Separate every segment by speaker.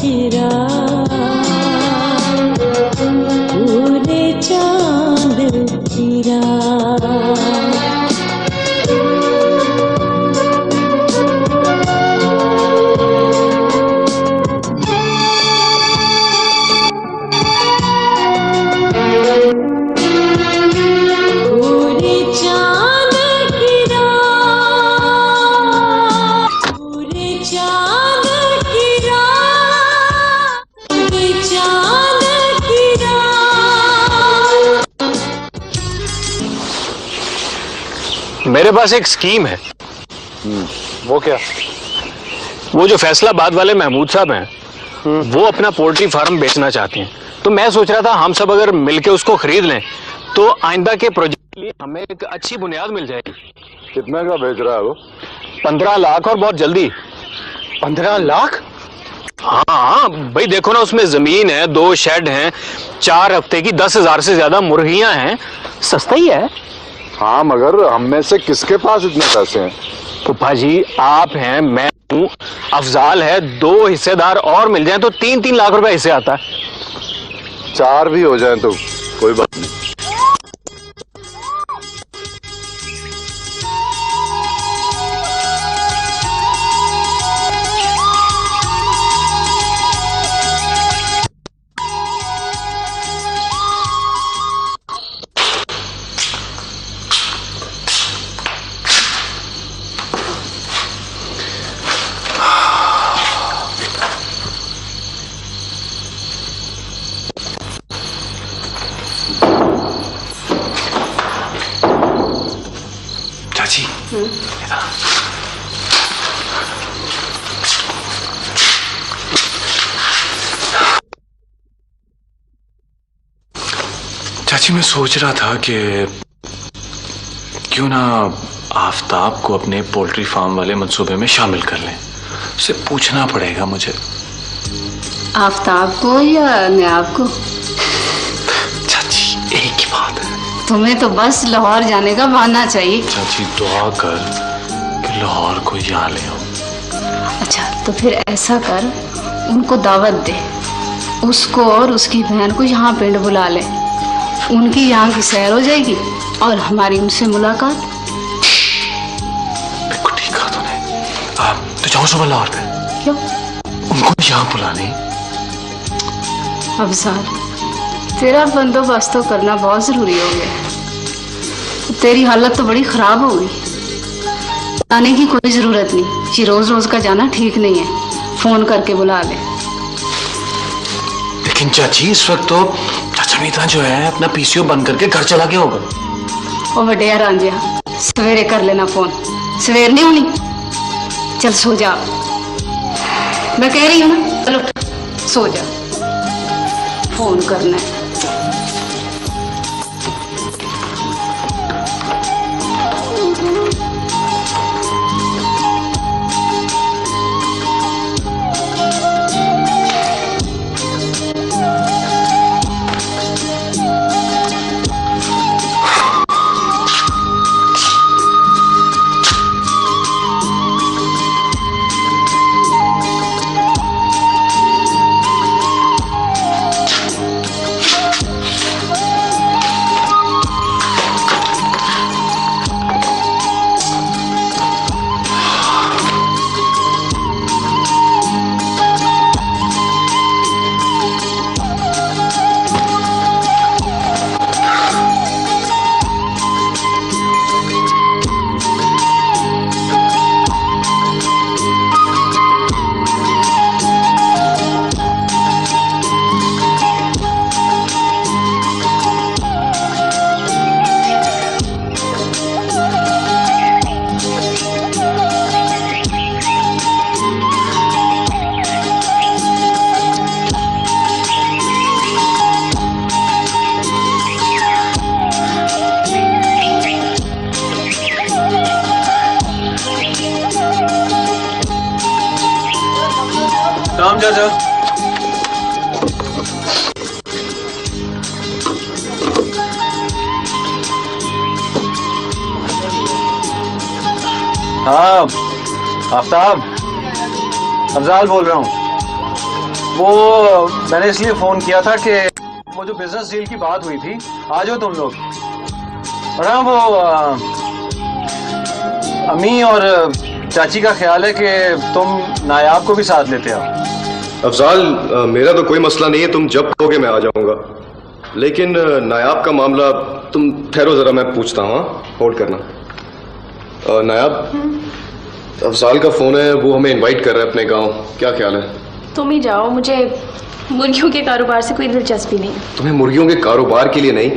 Speaker 1: की रात, पूरे चांद की रात।
Speaker 2: मेरे पास एक स्कीम है।
Speaker 3: वो क्या?
Speaker 2: वो जो फैसलाबाद वाले महमूद साहब हैं, वो अपना पोल्ट्री फार्म बेचना चाहते हैं। तो मैं सोच रहा था हम सब अगर मिलके उसको खरीद लें तो आइंदा के प्रोजेक्ट के लिए हमें एक अच्छी बुनियाद मिल जाएगी।
Speaker 3: कितने का बेच रहा है वो?
Speaker 2: 15 लाख और बहुत जल्दी।
Speaker 3: 15 लाख?
Speaker 2: हाँ भाई देखो ना, उसमें जमीन है, 2 शेड हैं, 4 हफ्ते की 10,000 से ज्यादा मुर्गियां हैं, सस्ता ही है।
Speaker 3: हाँ मगर हम में से किसके पास इतने पैसे हैं?
Speaker 2: पुप्पा जी आप हैं, मैं हूँ, अफजाल है, 2 हिस्सेदार और मिल जाएं तो 3-3 लाख रुपए हिस्से आता है।
Speaker 3: 4 भी हो जाएं तो कोई बात नहीं।
Speaker 2: चाची
Speaker 4: चाची मैं सोच रहा था कि क्यों ना आफताब को अपने पोल्ट्री फार्म वाले मंसूबे में शामिल कर लें। उसे पूछना पड़ेगा मुझे।
Speaker 5: आफताब को या नयाब को?
Speaker 4: चाची एक ही बात है।
Speaker 5: तुम्हें तो बस लाहौर जाने का बहाना चाहिए।
Speaker 4: चाची दुआ कर कि लाहौर को यहाँ ले आओ।
Speaker 5: अच्छा तो फिर ऐसा कर, उनको दावत दे, उसको और उसकी बहन को यहाँ पिंड बुला ले, उनकी यहाँ की सैर हो जाएगी और हमारी उनसे मुलाकात।
Speaker 4: बिल्कुल ठीक कहा तूने। आप तो जाओ सुबह लाहौर पे।
Speaker 5: क्यों?
Speaker 4: उनको यहाँ बुलाने।
Speaker 5: अफजाल तेरा बंदोबस्त तो करना बहुत जरूरी हो गया। तेरी हालत तो बड़ी खराब हो गई। आने की कोई जरूरत नहीं, ये रोज रोज का जाना ठीक नहीं है, फोन करके बुला ले।
Speaker 4: लेकिन चाची इस वक्त तो चाचा मीता जो है अपना पीसीओ बंद करके घर चला गया होगा।
Speaker 5: ओ वडिया रांझिया, सवेरे कर लेना फोन। सवेर नहीं होनी, चल सो जा। मैं कह रही हूँ ना, चलो सो जा, फोन करना है।
Speaker 4: राम चाचा।
Speaker 2: हाँ आफ्ताब, अफजाल बोल रहा हूँ। वो मैंने इसलिए फोन किया था कि वो जो बिजनेस डील की बात हुई थी, आ जाओ तुम लोग। और हाँ, वो अम्मी और चाची का ख्याल है कि तुम नायाब को भी साथ लेते आओ।
Speaker 3: अफजाल, मेरा तो कोई मसला नहीं है, तुम जब कहोगे मैं आ जाऊंगा। लेकिन नायाब का मामला, तुम ठहरो जरा, मैं पूछता हूँ। होल्ड करना। नायाब, अफजाल का फोन है, वो हमें इनवाइट कर रहा है अपने गांव, क्या ख्याल है?
Speaker 6: तुम ही जाओ, मुझे मुर्गियों के कारोबार से कोई दिलचस्पी नहीं।
Speaker 3: तुम्हें मुर्गियों के कारोबार के लिए नहीं,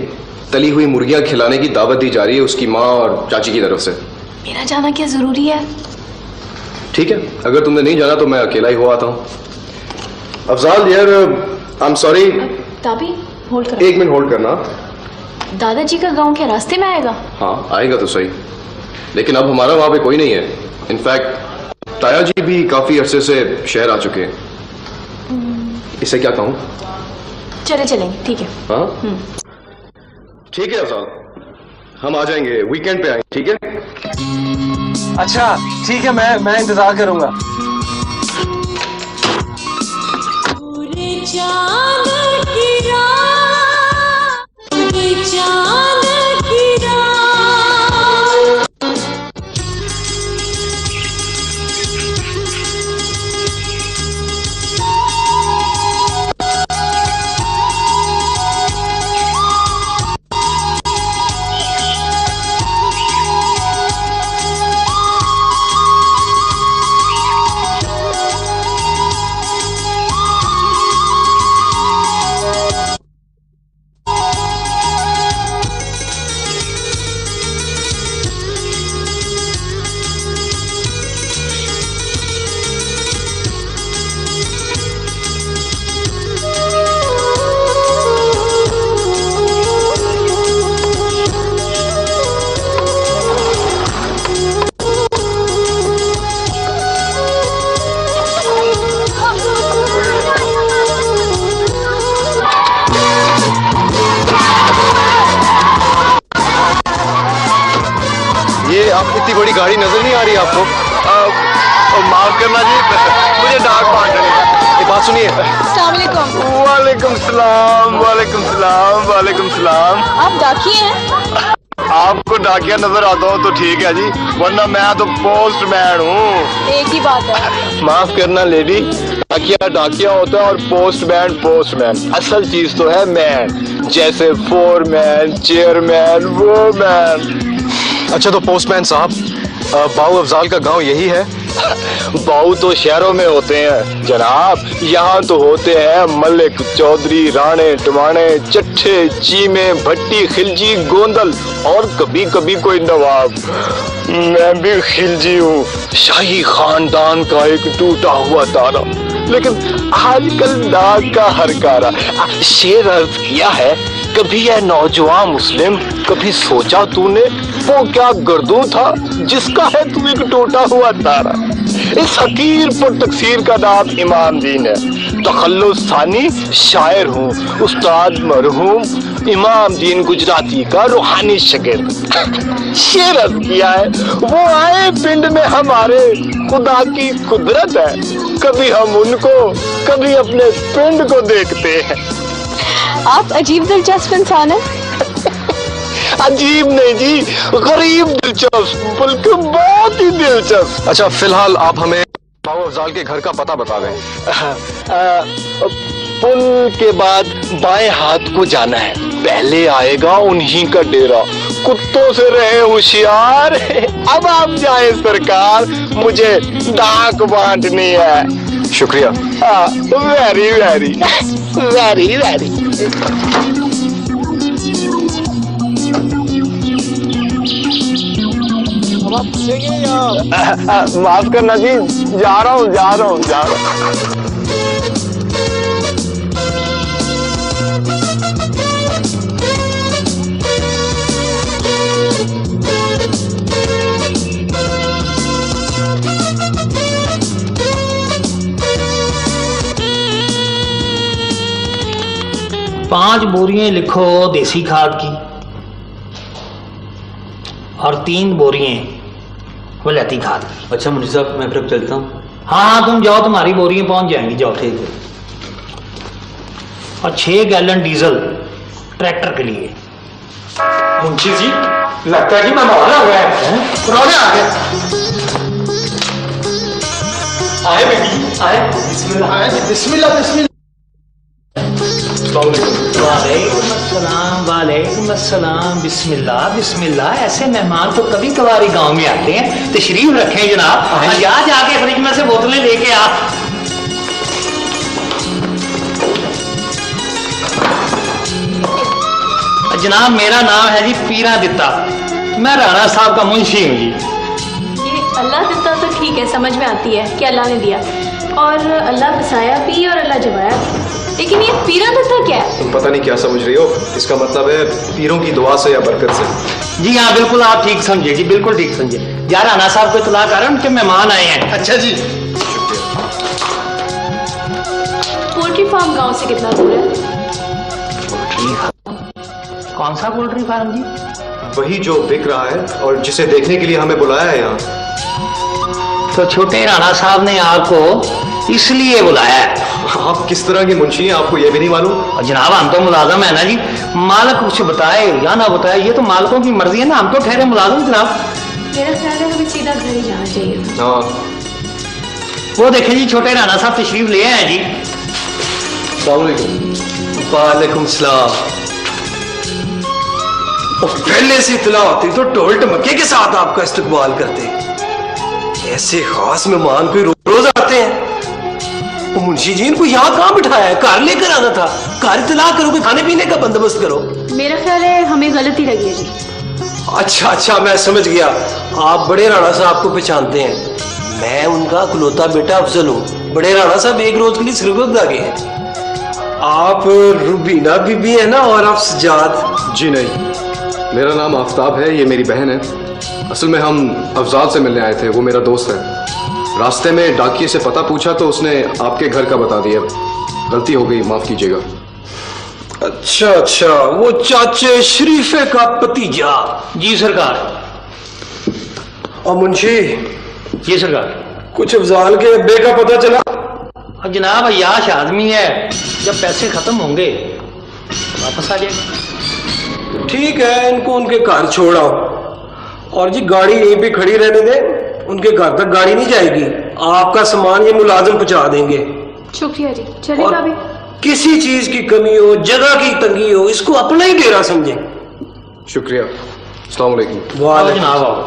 Speaker 3: तली हुई मुर्गियां खिलाने की दावत दी जा रही है उसकी माँ और चाची की तरफ से।
Speaker 6: मेरा जाना क्या जरूरी है?
Speaker 3: ठीक है, अगर तुमने नहीं जाना तो मैं अकेला ही हो आता हूँ। अफजाल यार, I am sorry.
Speaker 6: Tabi, hold करो।
Speaker 3: 1 मिनट होल्ड करना।
Speaker 6: दादाजी का गांव क्या रास्ते में आएगा?
Speaker 3: हाँ आएगा तो सही, लेकिन अब हमारा वहां पे कोई नहीं है। इनफैक्ट ताया जी भी काफी अरसे से शहर आ चुके हैं। इसे क्या कहूँ?
Speaker 6: चले चलेंगे, ठीक है।
Speaker 3: हाँ ठीक है अफजाल, हम आ जाएंगे, वीकेंड पे आएंगे, ठीक है?
Speaker 2: अच्छा ठीक है, मैं इंतजार करूंगा।
Speaker 1: पूरे चांद की रात, पूरे चांद की रात।
Speaker 3: इतनी बड़ी गाड़ी नजर नहीं आ रही आपको?
Speaker 7: माफ करना जी, मुझे डाक बांटने।
Speaker 3: ये बात सुनिए।
Speaker 7: वालेकुम सलाम, वालेकुम सलाम, वालेकुम सलाम।
Speaker 6: आप डाकिए हैं?
Speaker 7: आपको डाकिया नजर आता हो तो ठीक है जी, वरना मैं तो पोस्टमैन हूँ।
Speaker 6: एक ही बात है।
Speaker 7: माफ करना लेडी, डाकिया डाकिया होता है और पोस्टमैन पोस्टमैन। असल चीज तो है मैन, जैसे फोरमैन, चेयरमैन, वोमैन।
Speaker 3: अच्छा तो पोस्टमैन साहब, बाऊ अफजाल का गांव यही है?
Speaker 7: बाऊ तो शहरों में होते हैं जनाब, यहाँ तो होते हैं मलिक, चौधरी, राणे, टमाणे, चट्ठे, चीमे, भट्टी, खिलजी, गोंदल और कभी कभी कोई नवाब। मैं भी खिलजी हूँ, शाही खानदान का एक टूटा हुआ तारा, लेकिन आजकल नाक का हरकारा। शेर अर्ज किया है, कभी है नौजवान मुस्लिम, कभी सोचा तूने वो क्या गर्दू था जिसका है तू एक टूटा हुआ तारा। इस हकीर पर तकसीर का नाम इमाम दीन है। तखल्लुस सानी शायर हूँ, उस्ताद मरहूम इमाम दीन गुजराती का रूहानी शागिर्द। शेर अर्ज किया है, वो आए पिंड में हमारे, खुदा की कुदरत है, कभी हम उनको कभी अपने पिंड को देखते हैं।
Speaker 6: आप अजीब दिलचस्प इंसान हैं।
Speaker 7: अजीब नहीं जी, गरीब दिलचस्प, बल्कि बहुत ही दिलचस्प।
Speaker 3: अच्छा फिलहाल आप हमें बाऊ अफजाल के घर का पता बता दें।
Speaker 7: पुल के बाद बाएं हाथ को जाना है, पहले आएगा उन्हीं का डेरा। कुत्तों से रहे होशियार। अब आप जाए सरकार, मुझे डाक बांटनी है।
Speaker 3: शुक्रिया।
Speaker 7: Very very very very. माफ करना जी, जा रहा हूँ।
Speaker 8: पांच बोरियां लिखो देसी खाद की और 3 बोरियां वलैती खाद की।
Speaker 9: अच्छा मुझे साहब, मैं फिर चलता हूँ।
Speaker 8: हाँ तुम जाओ, तुम्हारी बोरियां पहुंच जाएंगी, जाओ। ठीक है। और 6 गैलन डीजल ट्रैक्टर के लिए।
Speaker 7: मुंशी जी, लगता है कि मैं मौला हुआ है। पुराने आ गए। आए बेटी, आए। बिस्मिल्लाह, आए। बिस्मिल्लाह, बिस्मिल्लाह।
Speaker 8: वालेकुम अस्सलाम, वालेकुम अस्सलाम। बिस्मिल्लाह बिस्मिल्लाह। ऐसे मेहमान तो कभी कभार गांव में आते हैं। तशरीफ रखें जनाब। जा जाके फ्रिज में से बोतलें लेके आ। जनाब मेरा नाम है जी पीरा दिता, मैं राणा साहब का मुंशी हूँ जी।
Speaker 6: ये अल्लाह दिता तो ठीक है, समझ में आती है कि अल्लाह ने दिया, और अल्लाह बसाया भी और अल्लाह जवाया भी, लेकिन ये पीरा दिता क्या है?
Speaker 3: तुम पता नहीं क्या समझ रही हो। इसका मतलब है पीरों की दुआ से या बरकत से।
Speaker 8: जी हाँ बिल्कुल, आप ठीक समझे जी, बिल्कुल ठीक समझे। यार राणा साहब को इतला कर, उनके मेहमान आए हैं।
Speaker 7: अच्छा जी।
Speaker 6: पोल्ट्री फार्म गांव से कितना दूर है?
Speaker 8: कौन सा पोल्ट्री फार्म जी?
Speaker 3: वही जो बिक रहा है और जिसे देखने के लिए हमें बुलाया है यहाँ।
Speaker 8: तो छोटे राणा साहब ने आपको इसलिए बुलाया है।
Speaker 3: आप किस तरह की मुंशी हैं, आपको ये भी नहीं मालूम?
Speaker 8: और जनाब हम तो मुलाजम है ना जी, मालिक कुछ बताए या ना बताए ये तो मालिकों की मर्जी है ना, हम तो ठहरे मुलाजम जनाब।
Speaker 6: मेरा ख्याल है हमें सीधा घर ही जाना चाहिए।
Speaker 3: हाँ।
Speaker 8: वो देखें जी छोटे राणा साहब तशरीफ ले आए जी।
Speaker 7: वालेकुम सलाम। पहले से इतला होती तो ढोल ढमके के साथ आपका इस्तकबाल करते। ऐसे खास मेहमान कोई रोज आते हैं। मुंशी जी इनको यहाँ कहाँ बिठाया है? घर लेकर आना था। घर इतला करो, कोई खाने पीने का बंदोबस्त करो।
Speaker 6: मेरा ख्याल है हमें गलती लगी है जी।
Speaker 7: अच्छा अच्छा, मैं समझ गया। आप बड़े राणा साहब को पहचानते हैं। मैं उनका इकलौता बेटा अफजल हूँ। बड़े राणा साहब एक रोज के लिए श्रीगंगा गए हैं। आप रुबीना बीबी है ना, और आप सजाद?
Speaker 3: जी नहीं, मेरा नाम आफ्ताब है, ये मेरी बहन है। असल में हम अफजाल से मिलने आए थे, वो मेरा दोस्त है। रास्ते में डाकिये से पता पूछा तो उसने आपके घर का बता दिया। गलती हो गई, माफ कीजिएगा।
Speaker 7: अच्छा अच्छा, वो चाचे शरीफे का भतीजा?
Speaker 8: जी सरकार।
Speaker 7: और मुंशी
Speaker 8: जी सरकार।
Speaker 7: कुछ अफजाल के अब्बे का पता चला?
Speaker 8: और जनाब अय्याश आदमी है, जब पैसे खत्म होंगे वापस आ जाएगा।
Speaker 7: ठीक है, इनको उनके घर छोड़ आओ, और जी गाड़ी यहीं पे खड़ी रहने दे। उनके घर तक गाड़ी नहीं जाएगी। आपका सामान ये मुलाजिम पहुंचा देंगे।
Speaker 6: शुक्रिया जी, चलेगा भी।
Speaker 7: किसी चीज की कमी हो, जगह की तंगी हो, इसको अपना ही डेरा समझें।
Speaker 3: शुक्रिया। अस्सलाम वालेकुम।
Speaker 8: वाह जनाब आओ।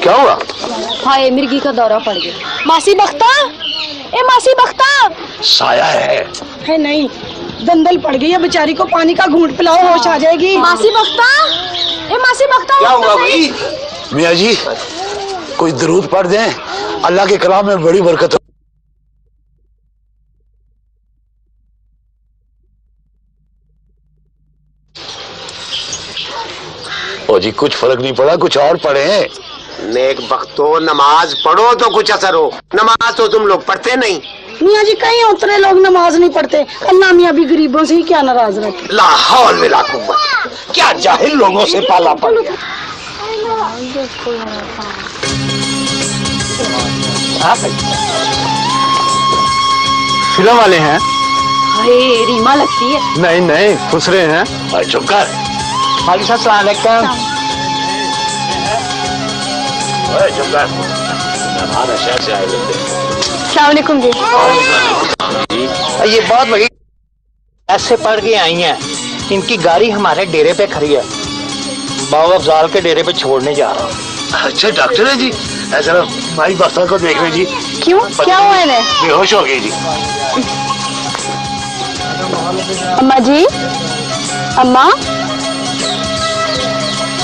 Speaker 7: क्या हुआ?
Speaker 5: हाय मिर्गी का दौरा पड़ गया। मासी बख्ता, ए मासी बख्ता।
Speaker 7: साया है
Speaker 9: नहीं, दंदल पड़ गई है बेचारी को, पानी का घूंट पिलाओ, होश आ जाएगी।
Speaker 5: मासी बख्ता, ए मासी बख्ता।
Speaker 7: क्या हुआ भाई? मियाँ जी कोई दरूद पढ़ दें, अल्लाह के कलाम में बड़ी बरकत हो। ओ जी कुछ फर्क नहीं पड़ा, कुछ और पढ़े।
Speaker 10: नेक बख्तो नमाज पढ़ो तो कुछ असर हो। नमाज तो तुम लोग पढ़ते नहीं।
Speaker 9: मियाँ जी कहीं उतरे लोग नमाज नहीं पढ़ते। अल्लाह मियाँ भी गरीबों से ही क्या नाराज रहते।
Speaker 10: ला हौल वला कुव्वत, क्या जाहिल लोगों से पाला पड़ गया।
Speaker 2: फिल्म वाले हैं?
Speaker 5: हाय रीमा लगती है।
Speaker 2: नहीं नहीं, खुसरे हैं।
Speaker 10: चुप कर।
Speaker 8: वालेकुम सलाम।
Speaker 7: हमारा शहर से आए हुए थे।
Speaker 6: सलामुअलैकुम जी।
Speaker 8: ये बहुत बड़ी ऐसे पढ़ के आई हैं, इनकी गाड़ी हमारे डेरे पे खड़ी है, बाबा अफजाल के डेरे पे छोड़ने जा रहा हूँ।
Speaker 7: अच्छा डॉक्टर है जी, ऐसा ना भाई बख्तर को देख रहे जी।
Speaker 6: क्यों, क्या हुआ इन्हें?
Speaker 7: बेहोश हो गई जी।
Speaker 6: अम्मा जी, अम्मा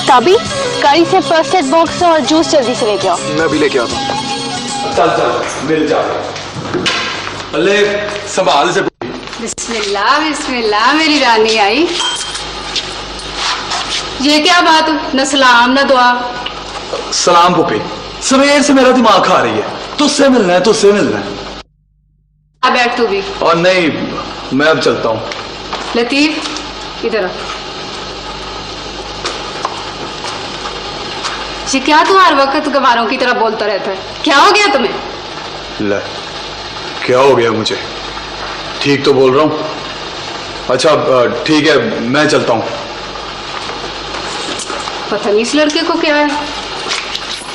Speaker 6: ताबी गाड़ी से फर्स्ट एड बॉक्स और जूस जल्दी से लेके आओ।
Speaker 3: मैं भी लेके आता हूँ।
Speaker 11: चल मिल जा। अल्ले संभाल से।
Speaker 5: बिस्मिल्लाह बिस्मिल्लाह, मेरी रानी आई। ये क्या बात, न सलाम न दुआ।
Speaker 11: सलाम पुपी, सवेर से मेरा दिमाग खा रही है, तुझसे मिलना है, तुझसे मिलना है।
Speaker 5: बैठ तू भी।
Speaker 11: और नहीं, मैं अब चलता हूँ।
Speaker 5: लतीफ इधर आ। ये क्या तू हर वक्त गवारों की तरह बोलता रहता है, क्या हो गया तुम्हें?
Speaker 11: ले, क्या हो गया मुझे? ठीक तो बोल रहा हूँ। अच्छा ठीक है, मैं चलता हूँ।
Speaker 5: पता नहीं इस लड़के को क्या है।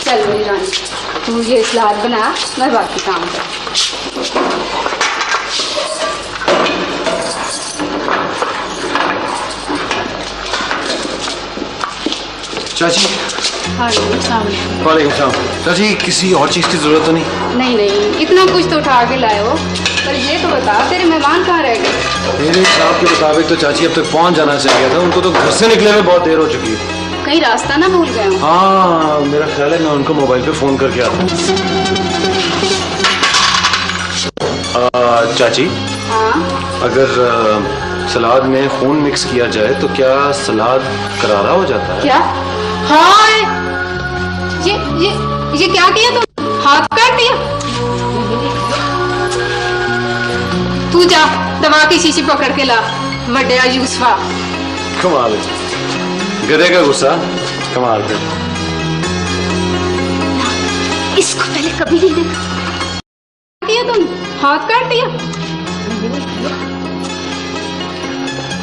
Speaker 5: चल मेरी रानी, तू ये सलाद बना, मैं बाकी काम कर।
Speaker 11: चाची।
Speaker 5: वालेकुम
Speaker 11: सलाम। चाची किसी और चीज की जरूरत तो नहीं?
Speaker 5: नहीं नहीं, इतना कुछ तो उठा के लाए हो, पर ये तो बता तेरे मेहमान कहाँ रह गए?
Speaker 11: मेरे हिसाब के मुताबिक तो चाची अब तक पहुंच जाना चाहिए था, उनको तो घर से निकले में बहुत देर हो चुकी है।
Speaker 5: कहीं रास्ता ना भूल गए हो?
Speaker 11: हाँ मेरा ख्याल है मैं उनको मोबाइल पे फोन करके आता हूँ। चाची।
Speaker 5: हाँ।
Speaker 11: अगर सलाद में खून मिक्स किया जाए तो क्या सलाद करारा हो जाता है?
Speaker 5: क्या? हाँ, ये क्या किया तुम? हाथ काट दिया? तू जा दवा की शीशी पकड़ के ला, वड्या यूसुफा।
Speaker 11: कमाल है, गधे का गुस्सा कमाल है।
Speaker 5: इसको पहले कभी नहीं देखा। किया तुम? हाथ काट दिया?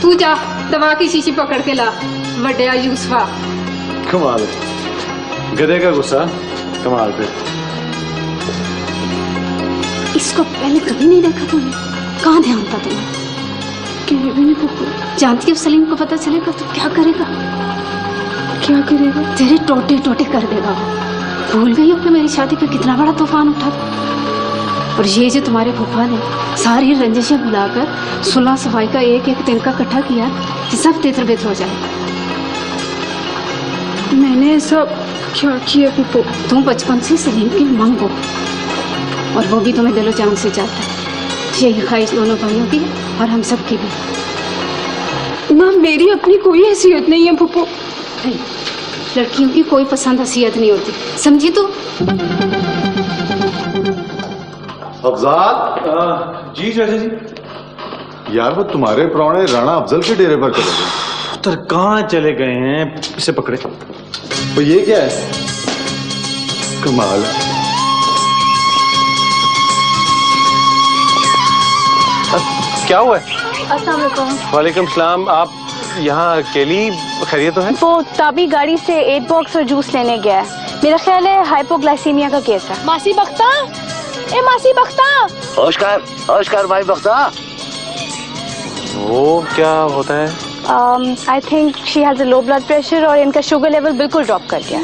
Speaker 5: तू जा दवा की शीशी पकड़ के ला, वड्या यूसुफा।
Speaker 11: कमाल है, गधे का गुस्सा कमाल पे।
Speaker 5: इसको पहले कभी नहीं देखा तुमने? कहाँ ध्यान था तुम्हारा? क्यों भी नहीं जानती हो सलीम को पता चलेगा तो क्या करेगा? क्या करेगा? तेरे टोटे टोटे कर देगा वो। भूल गई हो कि मेरी शादी पे कितना बड़ा तूफान उठा था? और ये जो तुम्हारे फूफा ने सारी रंजिशें बुलाकर सुलह सफाई का एक एक दिन का इकट्ठा किया कि सब तितर बितर हो जाए। मैंने सब क्या किया फूफो? तुम बचपन से सलीम की मांग हो और वो भी तुम्हें दिलो जान से चाहता है। यही ख्वाहिश दोनों भाइयों की और हम सब की भी। माँ मेरी अपनी कोई हैसियत नहीं है फूफो। लड़कियों की कोई पसंद हैसियत नहीं होती, समझी तू?
Speaker 12: अफजाल। जी चाचा जी। यार वो तुम्हारे प्राणे राणा अफजल के डेरे पर चले गए।
Speaker 11: पुत्र कहाँ चले गए हैं? इसे पकड़े।
Speaker 12: तो ये क्या है? कमाल है।
Speaker 13: क्या हुआ है?
Speaker 6: अस्सलाम वालेकुम।
Speaker 13: वालेकुम सलाम। आप यहाँ अकेली? खैरियत तो है?
Speaker 6: वो ताबी गाड़ी से 8 बॉक्स और जूस लेने गया है, मेरा ख्याल है हाइपोग्लाइसीमिया का केस है। मासी बख्ता, ए मासी बख्ता।
Speaker 7: होशकार भाई बख्ता।
Speaker 13: वो क्या होता है?
Speaker 6: I think she has a low blood pressure और इनका शुगर लेवल बिल्कुल ड्रॉप कर गया।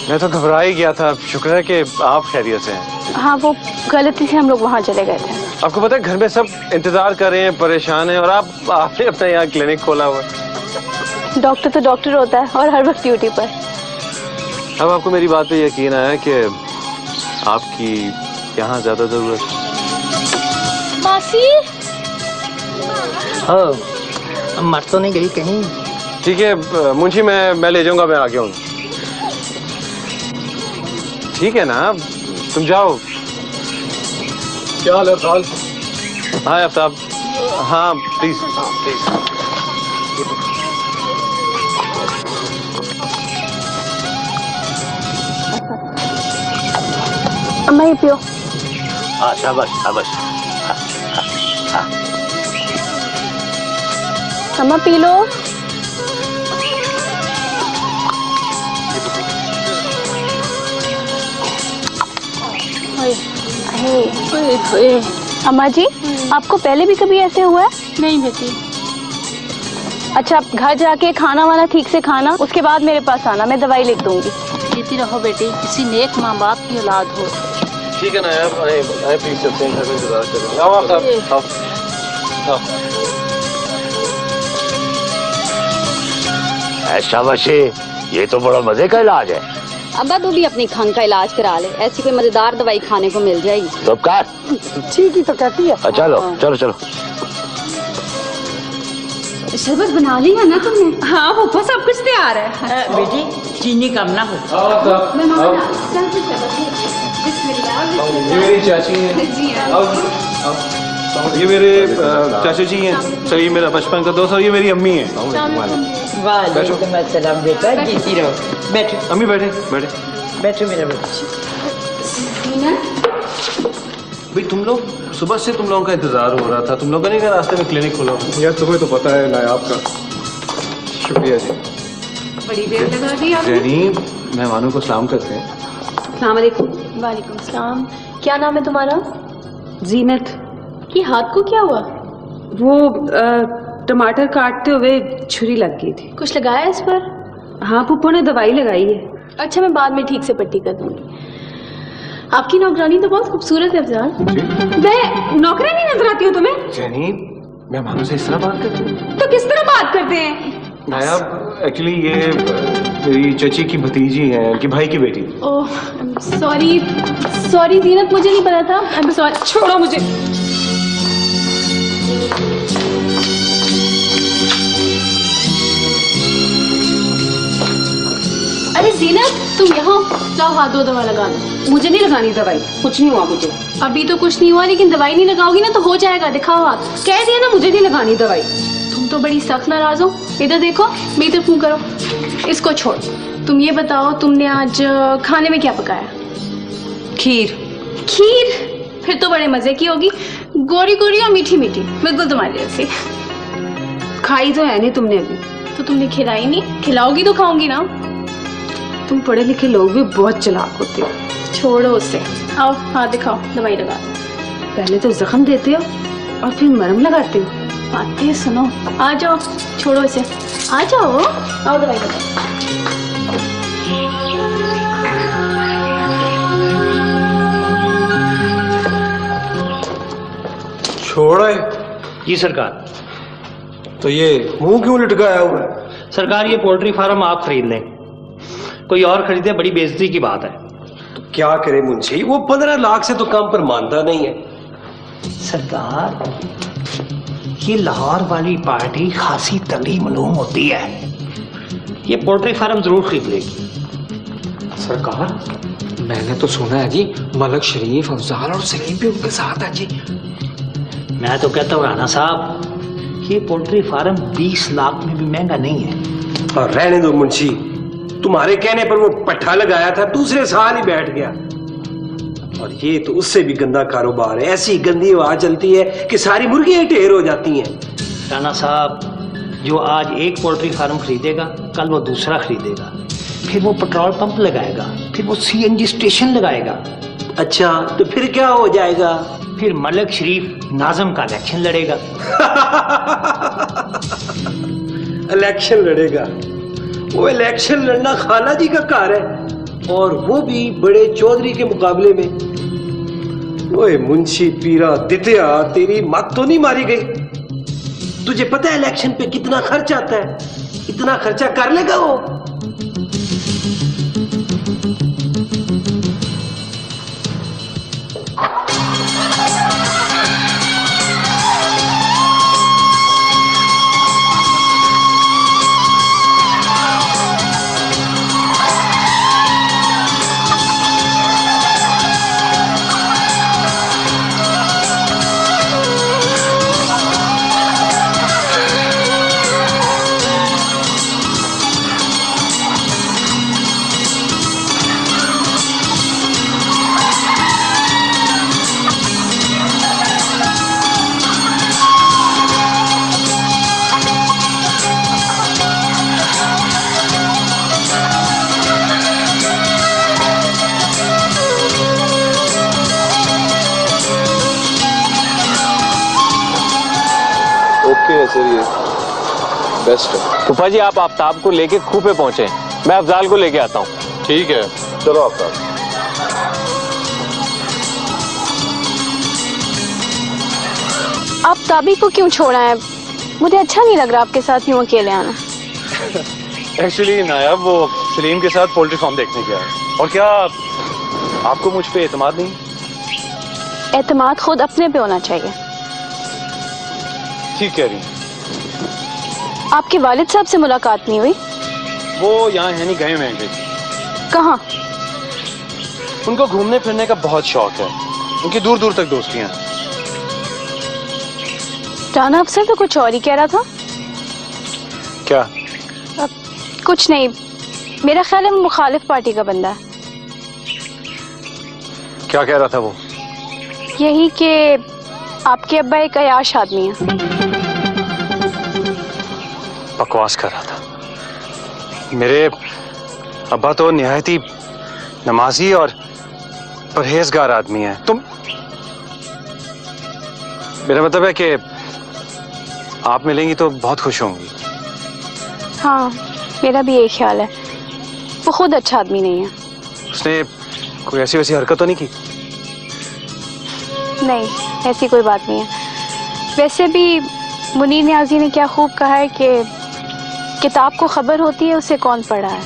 Speaker 13: मैं तो घबरा ही गया था, शुक्र है कि आप खैरियत से हैं।
Speaker 6: हाँ वो गलती से हम लोग वहाँ चले गए थे।
Speaker 13: आपको पता है घर में सब इंतजार कर रहे हैं, परेशान हैं, और आपने अपना यहाँ क्लिनिक खोला हुआ है।
Speaker 6: डॉक्टर तो डॉक्टर होता है और हर वक्त ड्यूटी पर।
Speaker 13: अब आपको मेरी बात पे यकीन आया कि आपकी यहाँ ज्यादा जरूरत है।
Speaker 6: मासी।
Speaker 8: हाँ मर तो नहीं गई कहीं?
Speaker 13: ठीक है मुंशी, मैं ले जाऊंगा, मैं आ गया हूँ। ठीक है ना, तुम जाओ।
Speaker 11: क्या हाल है अफजाल?
Speaker 13: हाँ आफ्ताब। हाँ प्लीज प्लीज।
Speaker 6: अम्मा ये पियो।
Speaker 7: हाँ शाबाश शाबाश।
Speaker 6: अम्मा पी लो। अम्मा जी, आपको पहले भी कभी ऐसे हुआ है?
Speaker 5: नहीं बेटी।
Speaker 6: अच्छा, आप घर जाके खाना वाना ठीक से खाना, उसके बाद मेरे पास आना, मैं दवाई लिख दूंगी।
Speaker 5: जीती रहो बेटी, किसी नेक माँ बाप की औलाद हो।
Speaker 13: ठीक है ना यार, आए प्लीज चलते हैं, घर में इंतजार कर रहे हैं। आओ आओ।
Speaker 10: ऐसा वैसे ये तो बड़ा मजे का इलाज है।
Speaker 14: अब्बा तू भी अपनी खंग का इलाज करा ले, ऐसी कोई मजेदार दवाई खाने को मिल जाएगी।
Speaker 10: तो कर
Speaker 9: ठीक ही तो कहती है।
Speaker 10: चलो चलो चलो।
Speaker 5: शरबत बना लिया ना तुमने?
Speaker 6: हाँ पप्पा, सब कुछ तैयार है।
Speaker 5: बेटी चीनी कम ना हो।
Speaker 13: ये मेरी चाची हैं। ये मेरे चाचा जी हैं। सर ये मेरा बचपन का दोस्त और ये मेरी अम्मी है।
Speaker 5: वालेकुम अस्सलाम बेटा, जीती रहो। बैठो
Speaker 13: अम्मी, बैठे बैठे
Speaker 5: बैठो मेरा बेटा।
Speaker 13: भाई तुम लोग सुबह से तुम लोगों का इंतजार हो रहा था, तुम लोगों ने रास्ते में क्लिनिक खोला।
Speaker 11: यार तुम्हें तो पता है नायाब का। शुक्रिया जी।
Speaker 5: बड़ी देर लगा दी आपने।
Speaker 13: जैनी, मेहमानों को सलाम करते हैं।
Speaker 5: अस्सलाम वालेकुम।
Speaker 6: वालेकुम सलाम। क्या नाम है तुम्हारा?
Speaker 5: जीनत।
Speaker 6: ये हाथ को क्या हुआ?
Speaker 5: वो टमाटर काटते हुए छुरी लग गई थी।
Speaker 6: कुछ लगाया इस पर?
Speaker 5: हाँ पुप्पो ने दवाई लगाई है।
Speaker 6: अच्छा, मैं बाद में ठीक से पट्टी कर दूंगी। आपकी नौकरानी तो बहुत खूबसूरत है अफजाल।
Speaker 5: मैं नौकरानी नजर आती हूँ तुम्हें?
Speaker 13: जैनी, मेहमानों से इस तरह बात करते हैं?
Speaker 5: तो किस तरह बात करते हैं?
Speaker 13: नायाब, एक्चुअली ये मेरी चची की भतीजी है, उनकी भाई की बेटी।
Speaker 6: ओह सॉरी सॉरी जीनत, मुझे नहीं पता था। I am sorry.
Speaker 5: छोड़ो मुझे।
Speaker 6: अरे जीनत, तुम यहाँ लाओ, हाथ दो, दवा लगा दो।
Speaker 5: मुझे नहीं लगानी दवाई, कुछ नहीं हुआ मुझे।
Speaker 6: अभी तो कुछ नहीं हुआ, लेकिन दवाई नहीं लगाओगी ना तो हो जाएगा। दिखाओ हाथ।
Speaker 5: कह दिया ना मुझे नहीं लगानी दवाई।
Speaker 6: तुम तो बड़ी सख्त नाराज हो। इधर देखो, मेरी तरफ मुंह करो। इसको छोड़, तुम ये बताओ तुमने आज खाने में क्या पकाया?
Speaker 5: खीर।
Speaker 6: खीर? फिर तो बड़े मजे की होगी, गोरी गोरी और मीठी मीठी, बिल्कुल तुम्हारे जैसी।
Speaker 5: खाई तो है नहीं तुमने अभी।
Speaker 6: तो तुमने खिलाई नहीं, खिलाओगी तो खाऊंगी ना।
Speaker 5: तुम पढ़े लिखे लोग भी बहुत चालाक होते हो।
Speaker 6: छोड़ो उसे, आओ हाथ दिखाओ, दवाई लगा।
Speaker 5: पहले तो जख्म देते हो और फिर मरहम लगाते हो।
Speaker 6: बातें सुनो, आ जाओ, छोड़ो इसे, आ जाओ, आओ दवाई लगाओ।
Speaker 15: छोड़ा है?
Speaker 8: जी सरकार।
Speaker 15: तो ये मुंह क्यों लटकाया हुआ है?
Speaker 8: सरकार, ये पोल्ट्री फार्म आप खरीद लें, कोई और खरीदे बड़ी बेइज्जती की बात है।
Speaker 15: तो क्या करे मुंशी, वो 15 लाख से तो कम पर मानता नहीं है।
Speaker 8: सरकार, ये लाहौर वाली पार्टी खासी तगड़ी मालूम होती है, ये पोल्ट्री फार्म जरूर खरीद लेगी।
Speaker 16: सरकार, मैंने तो सुना है जी मलक शरीफ, अफजाल और सलीम भी उनके साथ है जी।
Speaker 8: मैं तो कहता हूँ राणा साहब, ये पोल्ट्री फार्म 20 लाख में भी महंगा नहीं है।
Speaker 15: और रहने दो मुंशी, तुम्हारे कहने पर वो पट्टा लगाया था, दूसरे साल ही बैठ गया। और ये तो उससे भी गंदा कारोबार है, ऐसी गंदी आवाज चलती है कि सारी मुर्गियां ढेर हो जाती हैं।
Speaker 8: राणा साहब, जो आज एक पोल्ट्री फार्म खरीदेगा, कल वो दूसरा खरीदेगा, फिर वो पेट्रोल पंप लगाएगा, फिर वो CNG स्टेशन लगाएगा।
Speaker 15: अच्छा, तो फिर क्या हो जाएगा?
Speaker 8: फिर मलक शरीफ नाज़म का इलेक्शन लड़ेगा।
Speaker 15: इलेक्शन लड़ेगा? वो इलेक्शन लड़ना खाला जी का कार्य है, और वो भी बड़े चौधरी के मुकाबले में। ओए मुंशी पीरा दित्या, तेरी मत तो नहीं मारी गई? तुझे पता है इलेक्शन पे कितना खर्च आता है? इतना खर्चा कर लेगा वो?
Speaker 3: है सर, ये बेस्ट है।
Speaker 2: फूफा जी आप आफ्ताब को लेके खूह पे पहुंचे, मैं अफजाल को लेके आता हूँ।
Speaker 3: ठीक है, चलो आफ्ताब।
Speaker 6: आप ताबी को क्यों छोड़ा है? मुझे अच्छा नहीं लग रहा आपके साथ यूं अकेले आना।
Speaker 13: एक्चुअली नायाब वो सलीम के साथ पोल्ट्री फार्म देखने गया है। और क्या आपको मुझ पे एतमाद नहीं?
Speaker 6: एतमाद खुद अपने पे होना चाहिए।
Speaker 13: ठीक कह रही हैं।
Speaker 6: आपके वालिद साहब से मुलाकात नहीं हुई?
Speaker 13: वो यहाँ है नहीं, गए हुए हैं।
Speaker 6: कहाँ?
Speaker 13: उनको घूमने फिरने का बहुत शौक है, उनकी दूर दूर तक दोस्तियां हैं।
Speaker 6: राना अफसर तो कुछ और ही कह रहा था।
Speaker 13: क्या?
Speaker 6: कुछ नहीं, मेरा ख्याल है वो मुखालिफ पार्टी का बंदा है।
Speaker 13: क्या कह रहा था वो?
Speaker 6: यही कि आपके अब्बा एक अयाश आदमी है।
Speaker 13: बकवास कर रहा था। मेरे अब्बा तो निहायत ही नमाजी और परहेजगार आदमी है। तुम, मेरा मतलब है कि आप मिलेंगी तो बहुत खुश होंगी।
Speaker 6: हाँ, मेरा भी यही ख्याल है। वो खुद अच्छा आदमी नहीं है।
Speaker 13: उसने कोई ऐसी वैसी हरकत तो नहीं की?
Speaker 6: नहीं, ऐसी कोई बात नहीं है। वैसे भी मुनीर न्याजी ने क्या खूब कहा है कि किताब को खबर होती है उसे कौन पढ़ा है।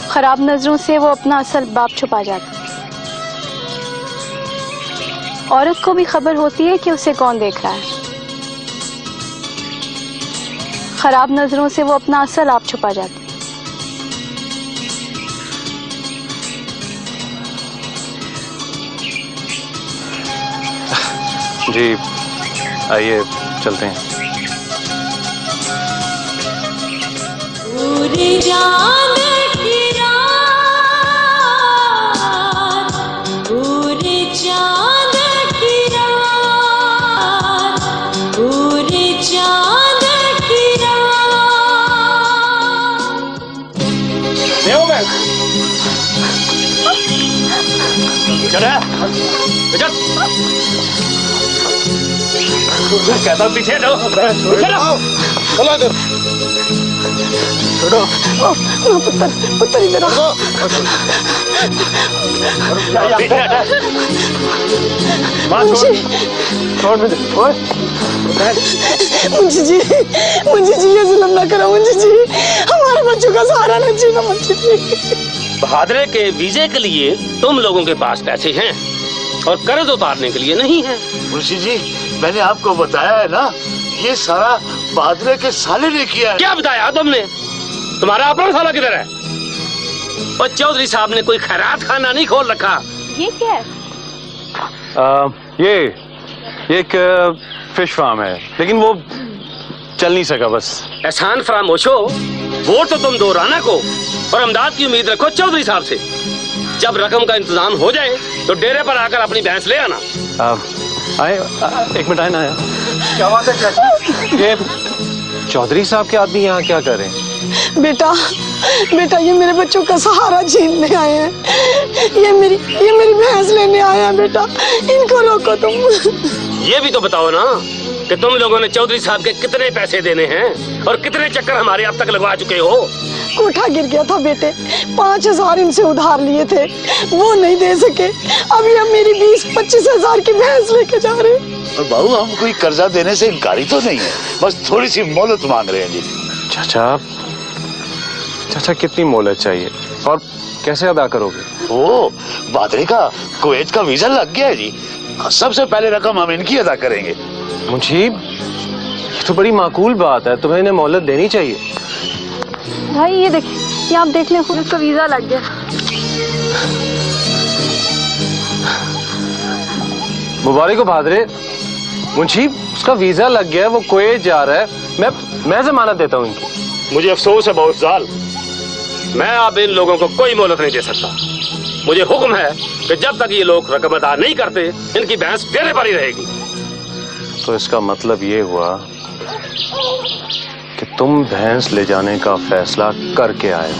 Speaker 6: खराब नजरों से वो अपना असल बाप छुपा जाता है। औरत को भी खबर होती है कि उसे कौन देख रहा है। खराब नजरों से वो अपना असल आप छुपा जाती है।
Speaker 13: जी आइए चलते हैं।
Speaker 1: पूरी चांद की रात, पूरी चांद की रात, पूरी चांद की रात।
Speaker 2: ले मैं चला बेटा, कहता हूं पीछे हटो, चलो इधर। छोड़ो
Speaker 9: पुत्र, पुत्र इधर आओ। मुंशी जी, मुंशी जी ये जुल्म ना करो मुंशी जी, हमारे बच्चों का सहारा न छीनो मुंशी जी।
Speaker 17: बहादुर के वीजे के लिए तुम लोगों के पास पैसे हैं और कर्ज उतारने के लिए नहीं है।
Speaker 7: मुंशी जी मैंने आपको बताया है ना, ये सारा बहादुर के साले ने किया है।
Speaker 17: क्या बताया तुमने? तुम्हारा अपना साला किधर है? और चौधरी साहब ने कोई खैरात खाना नहीं खोल रखा।
Speaker 6: ये क्या है?
Speaker 13: ये एक फिश फार्म है, लेकिन वो चल नहीं सका बस।
Speaker 17: एहसान फरामोशो, वोट तो तुम दो राना को और अमदाद की उम्मीद रखो चौधरी साहब से। जब रकम का इंतजाम हो जाए तो डेरे पर आकर अपनी भैंस ले आना।
Speaker 13: आए, एक मिनट आए ना।
Speaker 15: क्या बात है चाची?
Speaker 13: ये चौधरी साहब के आदमी यहाँ क्या कर रहे हैं?
Speaker 9: बेटा, बेटा ये मेरे बच्चों का सहारा छीनने आए हैं। ये मेरी भैंस लेने आए हैं बेटा, इनको रोको तुम।
Speaker 17: ये भी तो बताओ ना कि तुम लोगों ने चौधरी साहब के कितने पैसे देने हैं और कितने चक्कर हमारे अब तक लगवा चुके हो।
Speaker 9: कोठा गिर गया था बेटे, 5000 इनसे उधार लिए थे, वो नहीं दे सके। अभी हम मेरी 20-25 हजार की भैंस लेके जा रहे हैं।
Speaker 7: और बाबू हम कोई कर्जा देने से इनकारी तो नहीं है, बस थोड़ी सी मोहलत मांग रहे हैं जी।
Speaker 13: चाचा, चाचा कितनी मोहलत चाहिए और कैसे अदा करोगे?
Speaker 7: ओ बहादुर का कुवैत का वीजा लग गया है जी, सबसे पहले रकम हम इनकी अदा करेंगे।
Speaker 13: मुंशी, ये तो बड़ी माकूल बात है, तुम्हें इन्हें मोहलत देनी चाहिए।
Speaker 6: भाई ये देखिए, ये आप देख लें, खुद उसका वीजा लग गया।
Speaker 13: मुबारक हो बहादुर। मुंशी, उसका वीजा लग गया है, वो कुवैत जा रहा है। मैं जमानत देता हूँ इनकी।
Speaker 17: मुझे अफसोस है बहुत साल, मैं अब इन लोगों को कोई मोहलत नहीं दे सकता। मुझे हुक्म है कि जब तक ये लोग रकम अदा नहीं करते इनकी भैंस डेरे पर ही रहेगी।
Speaker 13: तो इसका मतलब ये हुआ कि तुम भैंस ले जाने का फैसला करके आए हो।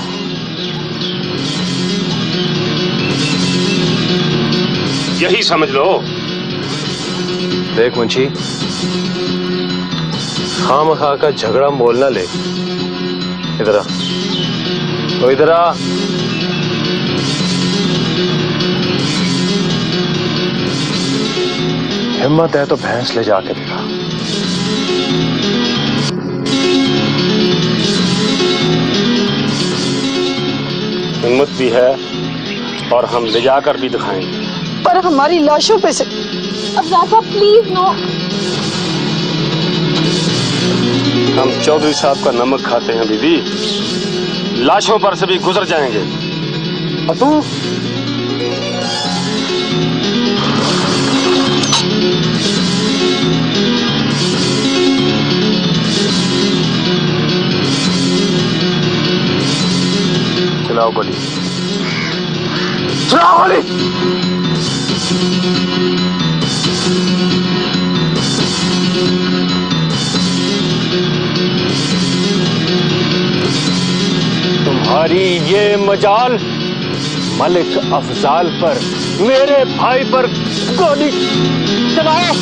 Speaker 17: यही समझ लो।
Speaker 13: देख मुंशी,
Speaker 17: खामखा का झगड़ा मोल ना ले। इधर आ, तो इधर आ। हिम्मत है तो भैंस ले जाके दिखा। हिम्मत भी है और हम ले जाकर भी दिखाएंगे।
Speaker 9: पर हमारी लाशों पे से।
Speaker 6: Afzal please no.
Speaker 17: हम चौधरी साहब का नमक खाते हैं बीबी, लाशों पर से भी गुजर जाएंगे। और तू चलाओ गोली, चलाओ गोली। तुम्हारी ये मजाल मलिक अफजाल पर, मेरे भाई पर गोली चलाओ।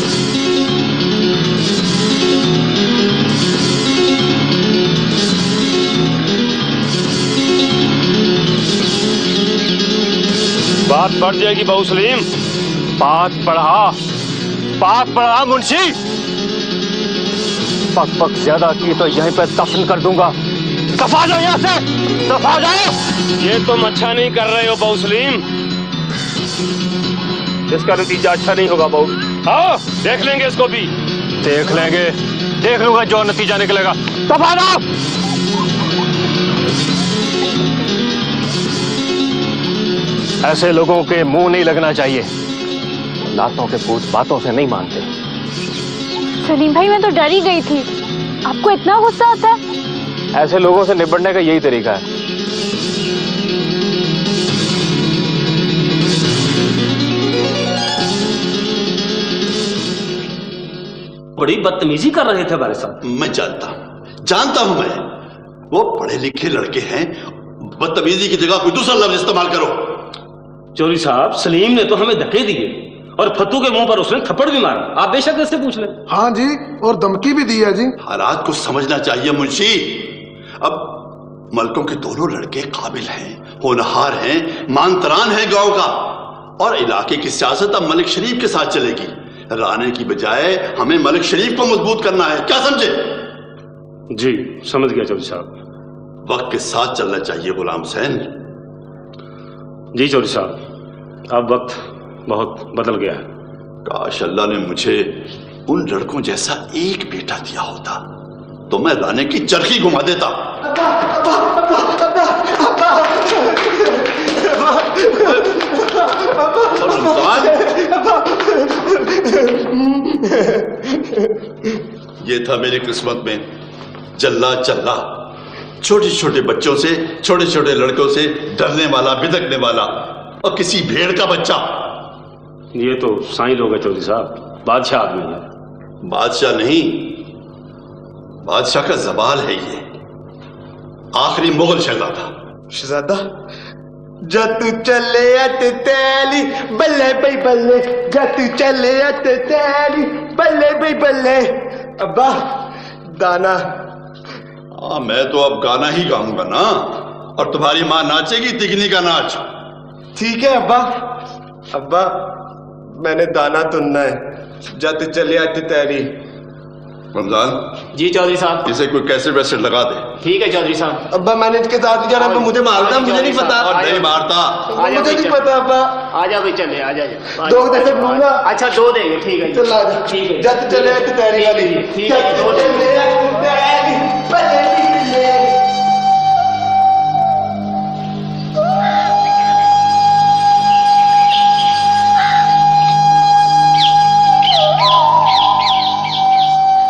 Speaker 17: बात बढ़ जाएगी बहु सलीम, बात बढ़ा मुंशी। पक ज्यादा की तो यहीं पे दफन कर दूंगा। दफा जाओ यहाँ से, दफा जाओ। ये तुम अच्छा नहीं कर रहे हो बहु सलीम, इसका नतीजा अच्छा नहीं होगा बहु। आओ देख लेंगे इसको भी, देख लेंगे, देख लूंगा जो नतीजा निकलेगा। दफा जाओ। ऐसे लोगों के मुंह नहीं लगना चाहिए, लातों के भूत बातों से नहीं मानते।
Speaker 6: सलीम भाई मैं तो डर ही गई थी, आपको इतना गुस्सा आता है?
Speaker 17: ऐसे लोगों से निपटने का यही तरीका है।
Speaker 15: बड़ी बदतमीजी कर रहे थे हमारे साथ।
Speaker 12: मैं जानता हूं मैं, वो पढ़े लिखे लड़के हैं। बदतमीजी की जगह कोई दूसरा लफ्ज इस्तेमाल करो।
Speaker 15: चौधरी साहब, सलीम ने तो हमें धक्के दिए और फत्तू के मुंह पर उसने थप्पड़ भी मारा। आप बेशक इससे पूछ लें।
Speaker 18: हाँ जी, और धमकी भी दी है जी।
Speaker 12: हालात को समझना चाहिए मुंशी। अब मलकों के दोनों लड़के काबिल हैं, होनहार हैं, मानतरान हैं गांव का, और इलाके की सियासत अब मलिक शरीफ के साथ चलेगी। राणे की बजाय हमें मलिक शरीफ को मजबूत करना है, क्या समझे?
Speaker 17: जी समझ गया चौधरी साहब।
Speaker 12: वक्त के साथ चलना चाहिए गुलाम हुसैन।
Speaker 17: जी चौधरी साहब, अब वक्त बहुत बदल गया है।
Speaker 12: काश अल्लाह ने मुझे उन लड़कों जैसा एक बेटा दिया होता तो मैं राणे की चरखी घुमा देता। ये था मेरी किस्मत में, जल्ला चल्ला, छोटे छोटे बच्चों से, छोटे छोटे लड़कों से डरने वाला, बिदकने वाला, और किसी भेड़ का बच्चा।
Speaker 17: ये तो साईं लोग है चौधरी साहब, बादशाह आदमी है।
Speaker 12: बादशाह नहीं, बादशाह का जवाल है ये, आखिरी मुगल शहजादा।
Speaker 19: शहजादा जब तू चले तेली बल्ले भाई बल्ले, जब तू चले तेली बल्ले भाई बल्ले। अब्बा दाना।
Speaker 12: हाँ मैं तो अब गाना ही गाऊंगा ना, और तुम्हारी माँ नाचेगी तिगनी का नाच।
Speaker 19: ठीक है अब्बा। अब्बा मैंने दाना तुनना है, जब तू चले आती तैरी।
Speaker 12: रमजान
Speaker 20: जी चौधरी साहब,
Speaker 12: इसे कोई कैसेट वैसेट लगा दे।
Speaker 20: ठीक है चौधरी साहब।
Speaker 19: अब्बा मैंने इसके साथ ही जाना, मुझे मारता, मुझे नहीं पता।
Speaker 12: नहीं मारता,
Speaker 19: मुझे नहीं पता अब्बा।
Speaker 20: आ जा भाई, चले आ जा।
Speaker 19: दो दे लूंगा।
Speaker 20: अच्छा दो देंगे, ठीक है।
Speaker 19: चल आ जा, ठीक है। जब चले आती तैरी वाली,
Speaker 20: ठीक है, दो देंगे।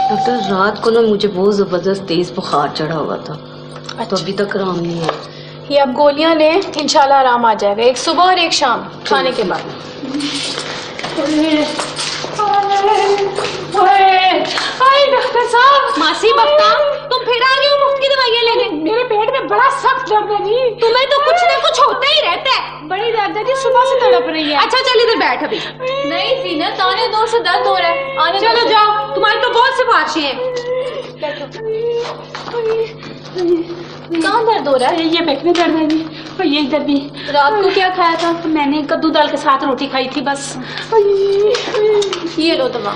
Speaker 1: डॉक्टर रात को ना मुझे बहुत जबरदस्त तेज बुखार चढ़ा हुआ था। तो अभी तक आराम नहीं है।
Speaker 6: ये अब गोलियां लें, इंशाल्लाह आराम आ जाएगा। एक सुबह और एक शाम खाने के बाद। डॉक्टर साहब।
Speaker 1: मासी बक्का, तुम फिर आ गई हो मुफ्त की दवाइयां लेने?
Speaker 6: मेरे पेट में बड़ा सख्त दर्द है जी।
Speaker 1: तुम्हें तो कुछ ना कुछ होता ही रहता है।
Speaker 6: बड़ी दर्द है जी, सुबह से तड़प रही है।
Speaker 1: अच्छा चल इधर बैठ अभी।
Speaker 6: नहीं जीनत, आने दो से दर्द हो रहा है। आने
Speaker 1: चलो जाओ, तुम्हारी तो बहुत सिफारिशें हैं।
Speaker 6: कहाँ दर्द हो रहा है?
Speaker 21: ये बैक में दर्द है जी, और ये इधर भी।
Speaker 6: रात को क्या खाया था?
Speaker 21: मैंने कद्दू दाल के साथ रोटी खाई थी बस।
Speaker 6: ये लो दवा,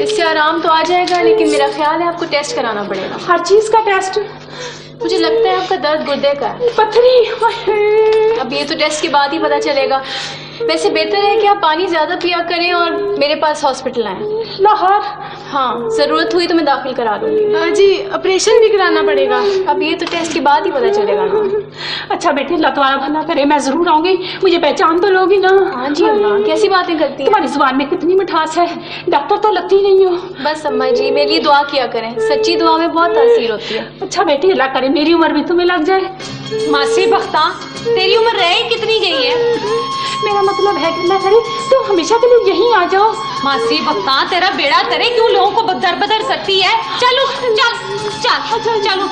Speaker 6: इससे आराम तो आ जाएगा, लेकिन मेरा ख्याल है आपको टेस्ट कराना पड़ेगा।
Speaker 21: हर चीज का टेस्ट?
Speaker 6: मुझे लगता है आपका दर्द गुर्दे का है।
Speaker 21: पथरी।
Speaker 6: अब ये तो टेस्ट के बाद ही पता चलेगा। वैसे बेहतर है कि आप पानी ज्यादा पिया करें और मेरे पास हॉस्पिटल आए।
Speaker 21: लाहौर?
Speaker 6: हाँ, जरूरत हुई तो मैं दाखिल करा दूंगी।
Speaker 21: जी, ऑपरेशन भी कराना पड़ेगा?
Speaker 6: अब ये तो टेस्ट के बाद ही पता चलेगा ना।
Speaker 21: अच्छा बेटे, अल्लाह तुम्हारा भला करे, मैं जरूर आऊंगी। मुझे पहचान तो लोगी ना?
Speaker 6: हाँ जी अम्मा, कैसी बातें करती हैं?
Speaker 21: तुम्हारी जुबान में कितनी मिठास है, डॉक्टर तो लगती नहीं हो।
Speaker 6: बस अम्मा जी, मेरे लिए दुआ किया करें, सच्ची दुआ में बहुत तासीर होती है।
Speaker 21: अच्छा बेटी, अल्लाह करे मेरी उम्र भी तुम्हें लग जाए।
Speaker 6: मासी बख्ता, तेरी उम्र रह कितनी गई है?
Speaker 21: मेरा मतलब है कि मैं करे तुम हमेशा के लिए यहीं आ जाओ।
Speaker 6: मासी बख्ता, तेरा बेड़ा करे क्यों लोगों को बदर बदर करती है? चलो चल चल चल चलो,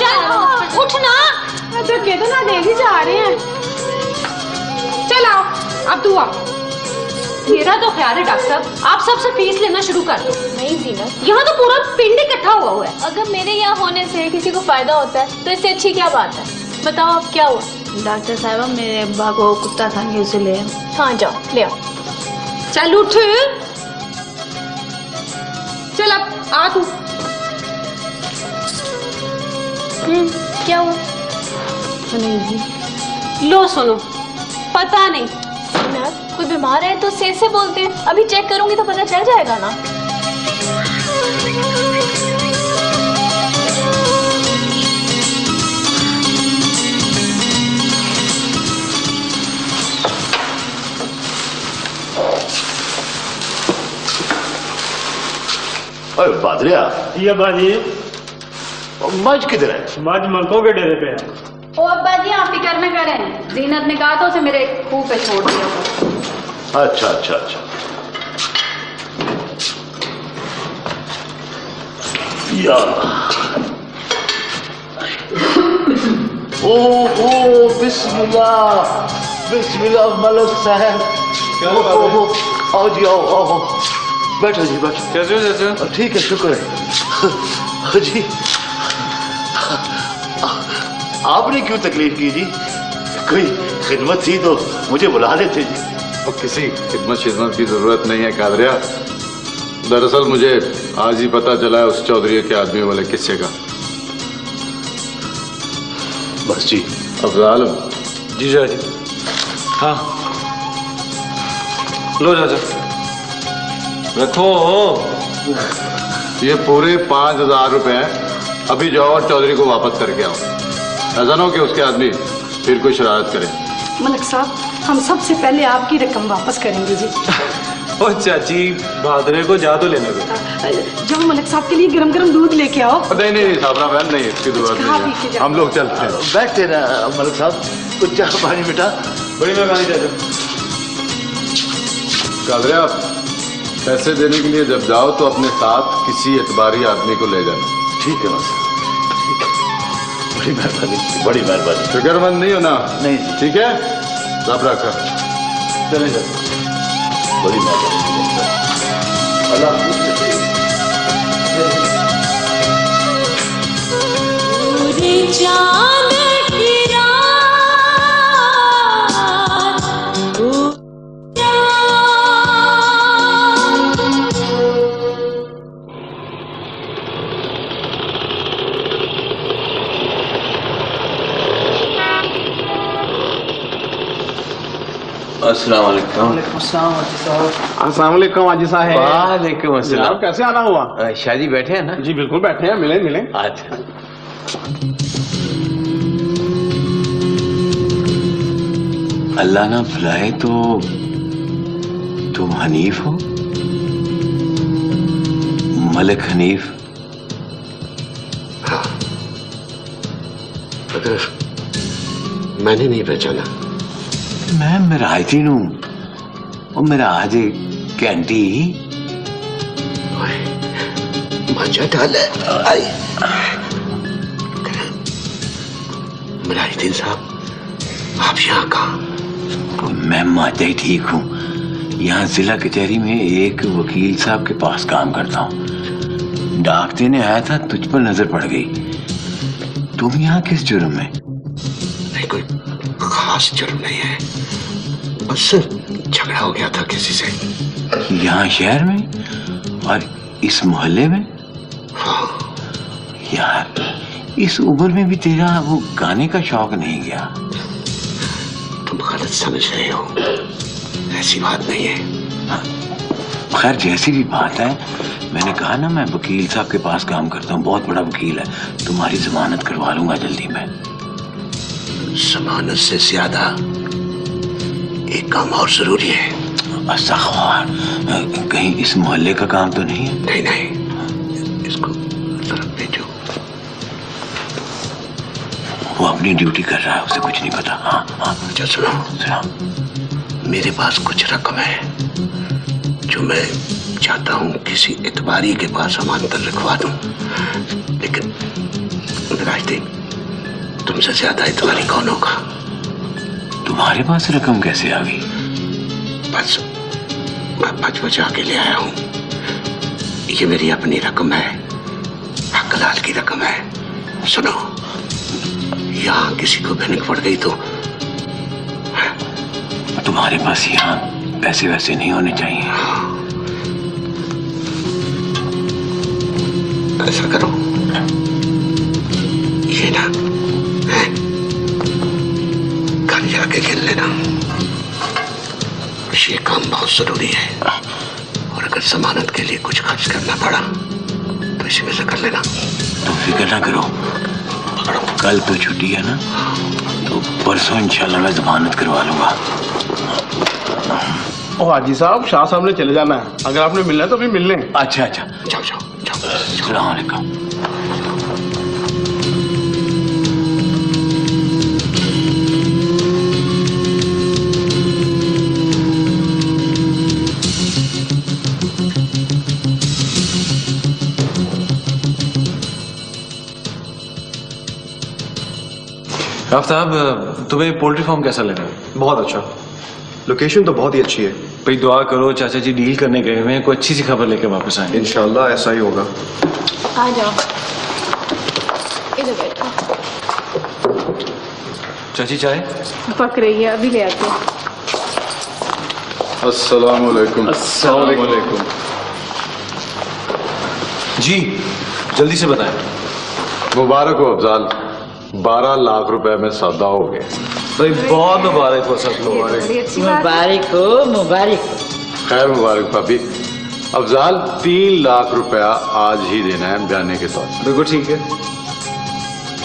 Speaker 6: चल उठ ना।
Speaker 21: अच्छा कह दो ना, देवी जा रहे हैं। चलो अब तू आ।
Speaker 6: मेरा तो ख्याल है डॉक्टर साहब, आप सबसे फीस लेना शुरू कर दो। नहीं जीनत, यहाँ तो पूरा पिंड इकट्ठा हुआ है। अगर मेरे यहाँ होने से किसी को फायदा होता है तो इससे अच्छी क्या बात है? बताओ अब क्या हुआ?
Speaker 1: डॉक्टर साहब, मेरे अब्बा को कुत्ता था, उसे ले आओ।
Speaker 6: हाँ जाओ ले आओ।
Speaker 21: चल उठ, चल अब आ तू।
Speaker 6: क्या हुआ?
Speaker 1: नहीं जी।
Speaker 6: लो सुनो, पता नहीं कोई बीमार है तो से बोलते हैं, अभी चेक करूंगी तो पता चल जाएगा ना।
Speaker 12: अरे बादरिया,
Speaker 22: ये बाजी,
Speaker 12: मज किधर है?
Speaker 22: मज मलकों के डेरे पे है।
Speaker 5: ओ अब्बा जी, आप फिक्र न करें, जीनत ने कहा था उसे मेरे खूह पे छोड़ दिया।
Speaker 12: अच्छा अच्छा अच्छा। या ओ बिस्मिल्लाह बिस्मिल्लाह मलक साहब। आओ जी, आओ आओ, बैठो जी बैठो।
Speaker 4: कैसे हो चाचा?
Speaker 12: ठीक है, शुक्र है जी। आपने क्यों तकलीफ की जी? कोई खिदमत थी तो मुझे बुला लेते जी।
Speaker 11: और किसी खिदमत की जरूरत नहीं है कादरिया। दरअसल मुझे आज ही पता चला है उस चौधरी के आदमी वाले किस्से का।
Speaker 12: बस जी।
Speaker 11: अफजाल
Speaker 4: जी चाचा। हाँ लो चाचा, रखो।
Speaker 11: ये पूरे 5,000 रुपए हैं। अभी जाओ और चौधरी को वापस करके आओ। ऐसा ना हो कि उसके आदमी फिर कोई शरारत करे।
Speaker 21: मलिक साहब, हम सबसे पहले आपकी रकम वापस करेंगे जी।
Speaker 4: और चाची, बहादुर को जा तो लेने दो।
Speaker 21: जाओ मलिक साहब के लिए गरम गरम दूध लेके आओ।
Speaker 11: नहीं नहीं साबरा बहन, नहीं, इसकी जरूरत नहीं है। हम लोग चलते हैं।
Speaker 12: बैठते ना मलिक साहब, कुछ चाह पानी बेटा।
Speaker 4: बड़ी मेहरबानी चाचा।
Speaker 11: कादरिया, पैसे देने के लिए जब जाओ तो अपने साथ किसी एतबारी आदमी को ले जाना।
Speaker 12: ठीक है बस, बड़ी मेहरबानी, बड़ी मेहरबानी।
Speaker 11: फिक्रमंद नहीं हो ना?
Speaker 12: नहीं।
Speaker 11: ठीक है, सब रखा।
Speaker 12: चले जाओ। बड़ी मेहरबानी। अल्लाह
Speaker 4: अस्सलाम वालेकुम।
Speaker 22: अस्सलाम वालेकुम हाजी साहब।
Speaker 4: वालेकुम अस्सलाम।
Speaker 22: कैसे आना हुआ?
Speaker 4: शादी बैठे हैं ना?
Speaker 22: जी बिल्कुल बैठे हैं, मिले मिले।
Speaker 4: अच्छा, अल्लाह ना भुलाए तो तुम हनीफ हो? मलिक हनीफ?
Speaker 10: हाँ, मगर मैंने नहीं पहचाना।
Speaker 4: मैं मराठी नू, और मेरा आज कैंटी
Speaker 10: मजा डाल आई। मराठी साहब, आप यहाँ कहाँ?
Speaker 4: मैं माता ही ठीक हूँ। यहाँ जिला कचहरी में एक वकील साहब के पास काम करता हूँ।
Speaker 14: डाक देने आया था, तुझ पर नजर पड़ गई। तुम यहाँ किस जुर्म में?
Speaker 10: नहीं, कोई खास जुर्म नहीं है, बस झगड़ा हो गया था किसी से।
Speaker 14: यहाँ शहर में और इस मोहल्ले में?
Speaker 10: हाँ।
Speaker 14: यार, इस उम्र में भी तेरा वो गाने का शौक नहीं गया?
Speaker 10: तुम गलत समझ रहे हो, ऐसी बात नहीं है।
Speaker 14: खैर जैसी भी बात है, मैंने कहा ना मैं वकील साहब के पास काम करता हूँ, बहुत बड़ा वकील है, तुम्हारी जमानत करवा लूंगा जल्दी में।
Speaker 10: जमानत से ज्यादा एक काम और जरूरी है।
Speaker 14: अस्तग़फ़ुरुल्लाह, कहीं इस मोहल्ले का काम तो नहीं है?
Speaker 10: नहीं नहीं, इसको जरा भेजो।
Speaker 14: वो अपनी ड्यूटी कर रहा है, उसे कुछ नहीं पता। हाँ हाँ।
Speaker 10: अच्छा सुनो, मेरे पास कुछ रकम है जो मैं चाहता हूँ किसी इतबारी के पास अमानत रखवा दूं, लेकिन राजदी, तुमसे ज्यादा इतबारी कौन होगा?
Speaker 14: तुम्हारे पास रकम कैसे आ गई?
Speaker 10: बस मैं बच बचा के ले आया हूँ। ये मेरी अपनी रकम है, हकलाल की रकम है। सुनो, यहाँ किसी को भनक पड़ गई तो
Speaker 14: तुम्हारे पास यहाँ पैसे वैसे नहीं होने चाहिए।
Speaker 10: ऐसा करो, ये ना कल जाके गिन लेना, ये काम बहुत जरूरी है, और अगर जमानत के लिए कुछ खर्च करना पड़ा तो इसी में से कर लेना।
Speaker 14: तुम फिक्र ना करो, कल तो छुट्टी है ना, तो परसों इंशाल्लाह मैं जमानत करवा लूंगा।
Speaker 22: ओ हाजी साहब, शाह साहब ने चले जाना है, अगर आपने मिलना है तो भी मिल लें।
Speaker 14: अच्छा अच्छा,
Speaker 10: जाओ जाओ जाओ।
Speaker 14: अस्सलाम वालेकुम।
Speaker 13: आफ्ताब, तुम्हें पोल्ट्री फार्म कैसा लगा?
Speaker 11: बहुत अच्छा, लोकेशन तो बहुत ही अच्छी है।
Speaker 13: भाई दुआ करो, चाचा जी डील करने गए हुए हैं, कोई अच्छी सी खबर लेके वापस आए।
Speaker 11: इंशाल्लाह ऐसा ही होगा।
Speaker 6: आ जाओ, इधर बैठो।
Speaker 13: चाची चाय
Speaker 5: पक रही है, अभी ले आते हैं।
Speaker 11: अस्सलाम वालेकुम।
Speaker 13: अस्सलाम वालेकुम। जी जल्दी से बताएं।
Speaker 16: मुबारक हो अफजाल, 12 लाख रुपए में सौदा हो गया।
Speaker 13: भाई बहुत मुबारक हो सब लोग।
Speaker 23: मुबारक हो, मुबारक।
Speaker 16: खैर मुबारक भाभी। अफजाल 3 लाख रुपया आज ही देना है बयाने के तौर पर।
Speaker 13: बिल्कुल ठीक है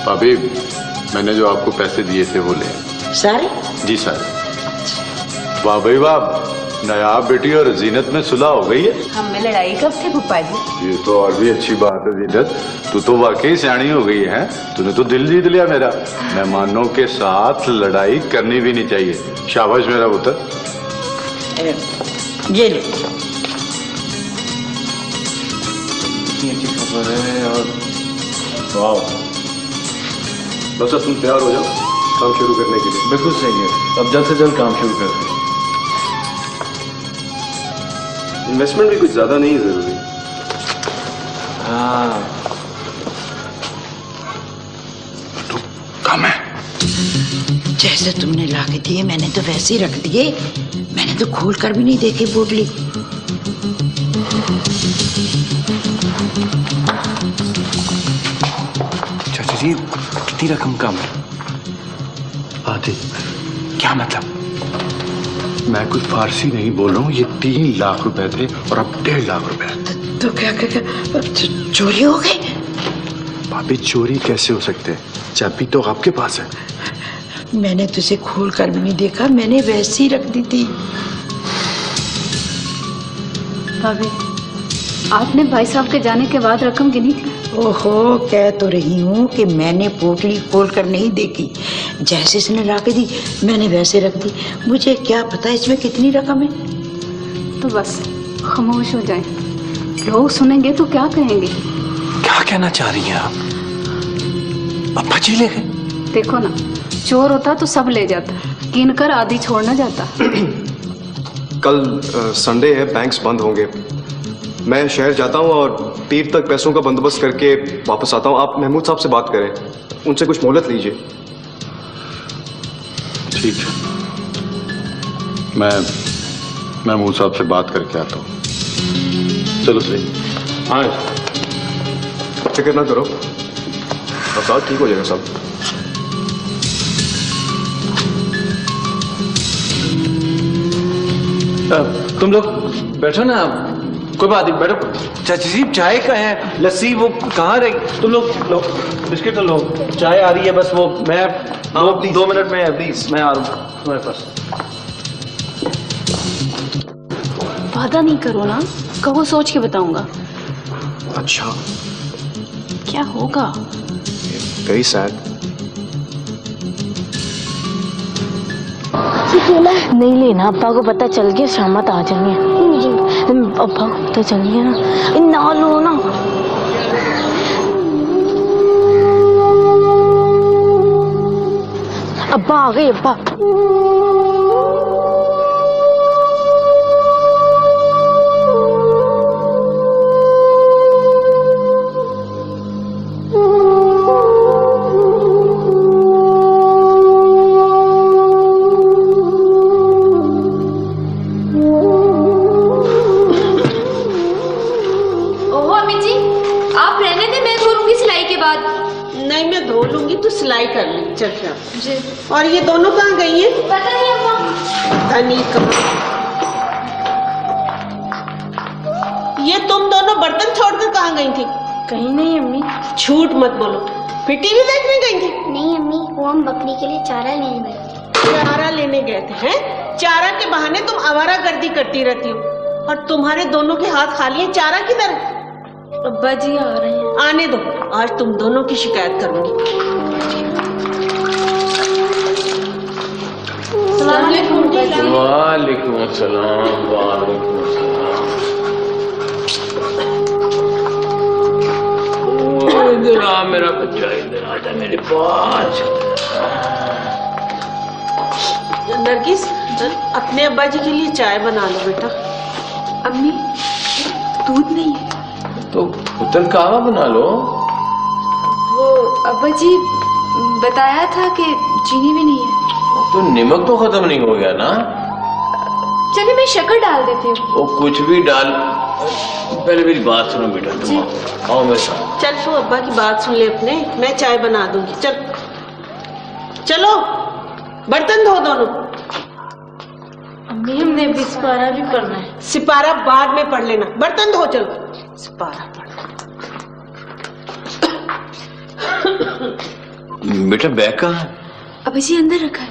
Speaker 16: भाभी, मैंने जो आपको पैसे दिए थे वो ले।
Speaker 23: सारे?
Speaker 16: जी सर। वाह भाई वाह, नायाब बेटी और जीनत में सुलह हो गई है।
Speaker 23: हम में लड़ाई कब थी फूफा जी?
Speaker 16: ये तो और भी अच्छी बात है जीनत, तू तो वाकई सियानी हो गई है। तूने तो दिल जीत लिया मेरा। मेहमानों के साथ लड़ाई करनी भी नहीं चाहिए। शाबाश मेरा पुत्र।
Speaker 23: ये ले।
Speaker 13: इतनी अच्छी खबर है। और
Speaker 16: वाह, बस अब तुम तैयार हो जाओ काम शुरू करने के लिए।
Speaker 13: बिल्कुल सही है, अब जल्द से जल्द काम शुरू कर दें।
Speaker 16: इन्वेस्टमेंट भी कुछ ज्यादा नहीं जरूरी।
Speaker 13: हाँ
Speaker 16: तो कम है।
Speaker 23: जैसे तुमने ला के दिए मैंने तो वैसे ही रख दिए, मैंने तो खोल कर भी नहीं देखी बोतली।
Speaker 13: चाचा जी कितनी रकम कम है?
Speaker 16: आधी।
Speaker 13: क्या मतलब?
Speaker 16: मैं कुछ फारसी नहीं बोल रहा हूँ, ये 3 लाख रुपए थे और अब 1.5 लाख रुपए।
Speaker 23: तो क्या चोरी हो गई?
Speaker 16: भाभी चोरी कैसे हो सकते हैं, चाबी तो आपके पास है।
Speaker 23: मैंने तुझे खोल कर भी नहीं देखा, मैंने वैसे ही रख दी थी।
Speaker 5: भाभी, आपने भाई साहब के जाने के बाद रकम गिनी थी?
Speaker 23: ओहो, कह तो रही हूँ कि मैंने पोटली खोल कर नहीं देखी, जैसे इसने ला के दी मैंने वैसे रख दी। मुझे क्या पता इसमें कितनी रकम है।
Speaker 5: तो बस खामोश हो जाएं, लोग सुनेंगे तो क्या कहेंगे?
Speaker 13: क्या कहना चाह रही हैं आप? अब्बा जी ले गए?
Speaker 5: देखो ना, चोर होता तो सब ले जाता, गिन कर आधी छोड़ना जाता।
Speaker 3: कल संडे है, बैंक्स बंद होंगे। मैं शहर जाता हूँ और पीर तक पैसों का बंदोबस्त करके वापस आता हूँ। आप महमूद साहब से बात करें, उनसे कुछ मोहलत लीजिए।
Speaker 16: ठीक है, मैं महमूद साहब से बात करके आता हूँ। चलो सही। हाँ,
Speaker 3: फिक्र ना करो, अब साहब ठीक हो जाएगा सब।
Speaker 14: तुम लोग बैठो ना, कोई बात नहीं, बैठो। चाची जी चाय का है, लस्सी वो कहाँ रही? तुम लोग लो बिस्किट तो लो, चाय आ रही है बस। वो मैं 2 मिनट में प्लीज मैं आ रहा हूँ तुम्हारे पास।
Speaker 6: वादा नहीं करो ना, कहो सोच के बताऊंगा।
Speaker 3: अच्छा,
Speaker 6: क्या होगा?
Speaker 3: Very sad.
Speaker 1: नहीं लेना, अब्बा को पता चल गया शाम आ जाएंगे। अब्बा को पता चल गया ना लो ना। अब्बा आ गए, अब्बा।
Speaker 9: नहीं मैं धो लूंगी, तू सिलाई कर ली। चल क्या जी। और ये दोनों कहाँ गई हैं?
Speaker 21: पता नहीं अम्मा।
Speaker 9: पता नहीं कहाँ। ये तुम दोनों बर्तन छोड़कर कहाँ गई थी?
Speaker 21: कहीं नहीं अम्मी।
Speaker 9: झूठ मत बोलो, फिर टीवी देखने गई थी?
Speaker 2: नहीं अम्मी, वो हम बकरी के लिए चारा लेने गए थे।
Speaker 9: चारा लेने गए थे हैं? चारा के बहाने तुम आवारागर्दी करती रहती हो, और तुम्हारे दोनों के हाथ खाली हैं। चारा किधर है?
Speaker 21: अब्बा जी आ रहे हैं।
Speaker 9: आने दो, आज तुम दोनों की शिकायत करूंगी।
Speaker 14: वालेकुम अस्सलाम। वालेकुम अस्सलाम। इधर आ मेरा बच्चा, इधर आ जा मेरे पास।
Speaker 9: नरगिस, अपने अब्बा जी के लिए चाय बना लो बेटा।
Speaker 21: अम्मी दूध नहीं है
Speaker 14: तो पुतल कहवा बना लो।
Speaker 21: वो अब्बा जी बताया था कि चीनी भी नहीं है।
Speaker 14: तो नमक तो खत्म नहीं हो गया ना?
Speaker 21: चलिए मैं शक्कर डाल देती हूँ।
Speaker 14: वो कुछ भी डाल, पहले मेरी बात सुनो बेटा, तुम आओ मेरे साथ।
Speaker 9: चल तू अब्बा की बात सुन ले अपने, मैं चाय बना दूंगी। चल चलो, बर्तन धो दोनों।
Speaker 21: अम्मी हमने अभी सिपारा भी पढ़ना है।
Speaker 9: सिपारा बाद में पढ़ लेना, बर्तन धो। चलो सिपारा पढ़।
Speaker 14: बेटा बैग कहाँ है?
Speaker 21: अभी जी अंदर रखा है।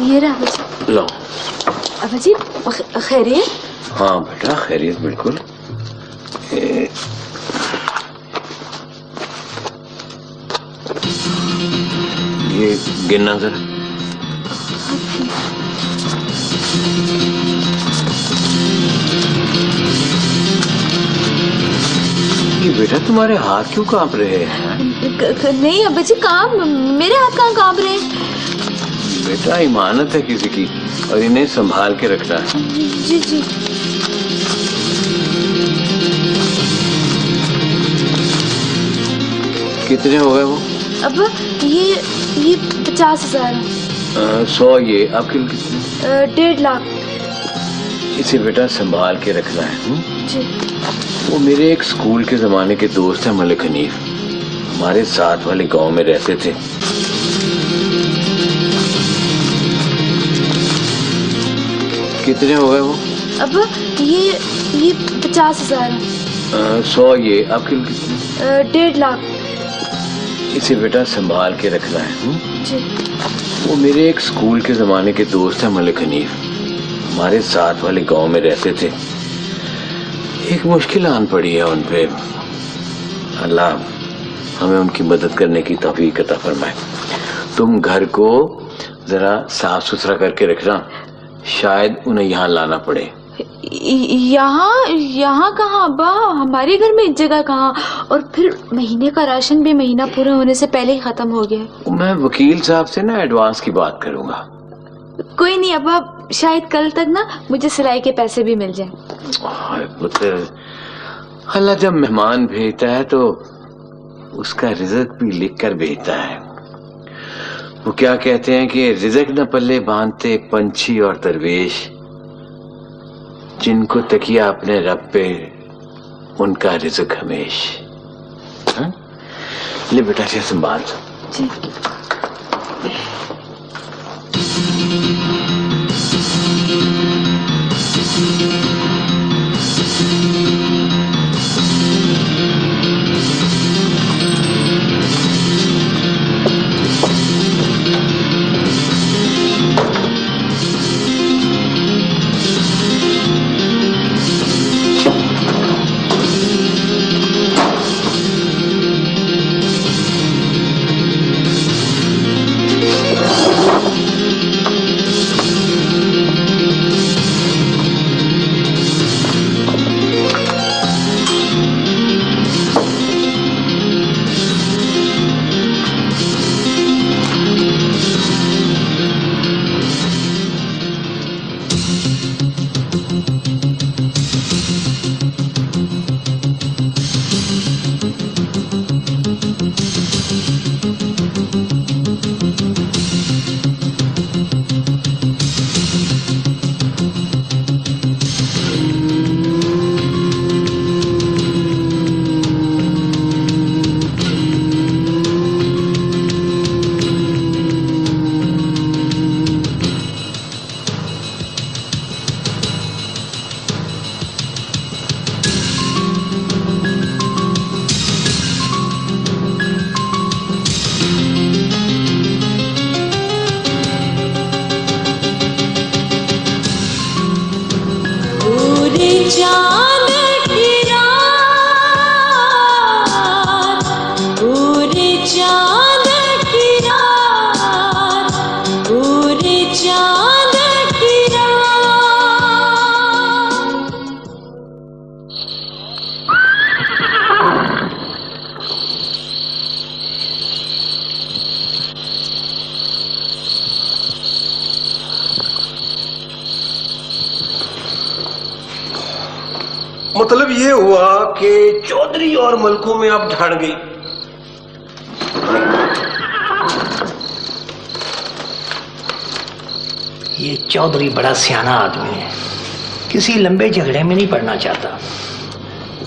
Speaker 21: ये रहा अब्बा जी।
Speaker 14: लो।
Speaker 21: अब्बा जी खैरियत?
Speaker 14: हाँ बेटा खैरियत बिल्कुल। ये गिनना जरा। ये बेटा तुम्हारे हाथ क्यों कांप रहे हैं?
Speaker 21: नहीं अब्बा जी, काम मेरे हाथ कहाँ कांप रहे हैं?
Speaker 14: बेटा इमानत है किसी की, और इन्हें संभाल के रखना है।
Speaker 21: जी जी।
Speaker 14: कितने हो गए वो?
Speaker 21: अब ये 50,000 है।
Speaker 14: 100 ये आपके लिए कितने?
Speaker 21: 1.5 लाख।
Speaker 14: इसे बेटा संभाल के रखना है।
Speaker 21: जी।
Speaker 14: वो मेरे एक स्कूल के जमाने के दोस्त हैं मलिक हनीफ, हमारे साथ वाले गांव में रहते थे। कितने हो गए वो?
Speaker 21: अब ये 50,000 है।
Speaker 14: 100 ये आपके लिए कितने?
Speaker 21: 1.5 लाख।
Speaker 14: इसे बेटा संभाल के रखना है।
Speaker 21: जी।
Speaker 14: वो मेरे एक स्कूल के जमाने के दोस्त हैं मलिक हनीफ, हमारे साथ वाले गांव में रहते थे। एक मुश्किल आन पड़ी है उन पे, अल्लाह हमें उनकी मदद करने की तौफीक अता फरमाए। तुम घर को जरा साफ सुथरा करके रखना, शायद उन्हें यहाँ लाना पड़े।
Speaker 21: यहाँ कहाँ अब्बा, हमारे घर में एक जगह कहाँ, और फिर महीने का राशन भी महीना पूरा होने से पहले ही खत्म हो गया।
Speaker 14: मैं वकील साहब से ना एडवांस की बात करूंगा।
Speaker 21: कोई नहीं अब्बा, शायद कल तक ना मुझे सिलाई के पैसे भी मिल जाएं।
Speaker 14: पुत्र, अल्लाह जब मेहमान भेजता है तो उसका रिज़्क भी लिख कर भेजता है। वो क्या कहते हैं कि रिज़्क न पल्ले बांधते पंछी और दरवेश, जिनको तकिया अपने रब पे उनका रिज़्क हमेश। हाँ? ले बेटा से संभाल।
Speaker 21: जी।
Speaker 10: मतलब ये हुआ कि चौधरी और मलकों में अब ढाड़ गई।
Speaker 7: ये चौधरी बड़ा सियाना आदमी है, किसी लंबे झगड़े में नहीं पड़ना चाहता।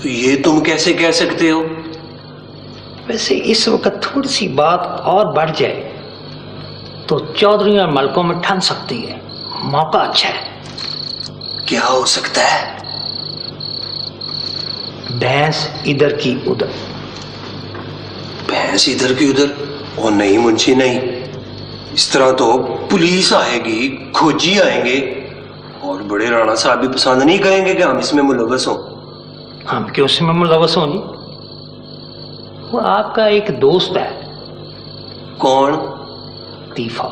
Speaker 10: ये तुम कैसे कह सकते हो?
Speaker 7: वैसे इस वक्त थोड़ी सी बात और बढ़ जाए तो चौधरी और मलकों में ठन सकती है। मौका अच्छा है।
Speaker 10: क्या हो सकता है?
Speaker 7: भैंस इधर की उधर।
Speaker 10: भैंस इधर की उधर? और नहीं मुंशी नहीं, इस तरह तो पुलिस आएगी, खोजी आएंगे और बड़े राणा साहब भी पसंद नहीं करेंगे कि हम इसमें मुलव्वस हों।
Speaker 7: हम क्यों इसमें मुलव्वस हों? वो आपका एक दोस्त है।
Speaker 10: कौन?
Speaker 7: तीफा।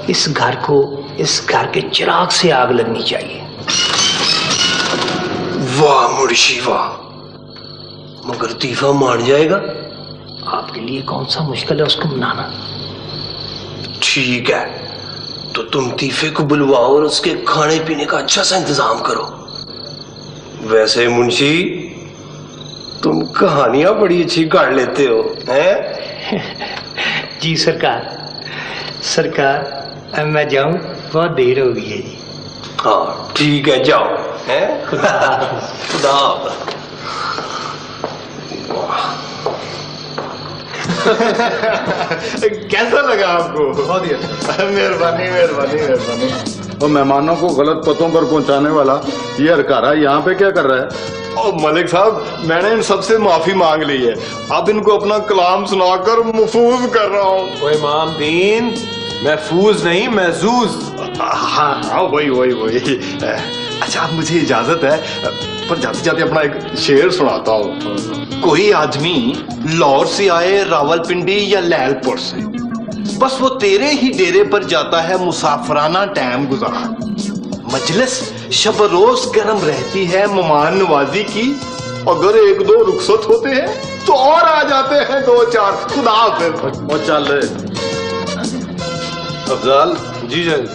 Speaker 7: इस घर को, इस घर के चिराग से आग लगनी चाहिए।
Speaker 10: वाह मुर्शी वाह, मगर तीफा मान जाएगा?
Speaker 7: आपके लिए कौन सा मुश्किल है उसको मनाना।
Speaker 10: ठीक है, तो तुम तीफे को बुलवाओ और उसके खाने पीने का अच्छा सा इंतजाम करो। वैसे मुंशी, तुम कहानियां बड़ी अच्छी काट लेते हो, हैं?
Speaker 7: जी सरकार। सरकार अब मैं जाऊं, बहुत देर हो गई है जी।
Speaker 10: हाँ ठीक है, जाओ। हैं? खुदा
Speaker 16: कैसा लगा आपको? बहुत ही अच्छा। मेहरबानी मेहरबानी मेहरबानी। और मेहमानों को गलत पतों पर पहुंचाने वाला ये हरकारा यहाँ पे क्या कर रहा है?
Speaker 8: और मलिक साहब, मैंने इन सबसे माफी मांग ली है। अब इनको अपना कलाम सुनाकर महफूज कर रहा हूँ।
Speaker 11: वो इमाम दीन, महफूज नहीं महजूज।
Speaker 8: हाँ हाँ, वही। अच्छा, आप मुझे इजाजत है, पर जाते जाते अपना एक शेर सुनाता हूँ। कोई आदमी लाहौर से आए रावलपिंडी या लैलपुर से, बस वो तेरे ही डेरे पर जाता है मुसाफराना टाइम गुजार। मजलिस शब रोज गर्म रहती है मेहमान नवाजी की, अगर एक दो रुखसत होते हैं तो और आ जाते हैं दो चार। खुदा हाफिज।
Speaker 16: और चल अफजाल,
Speaker 11: जी जय,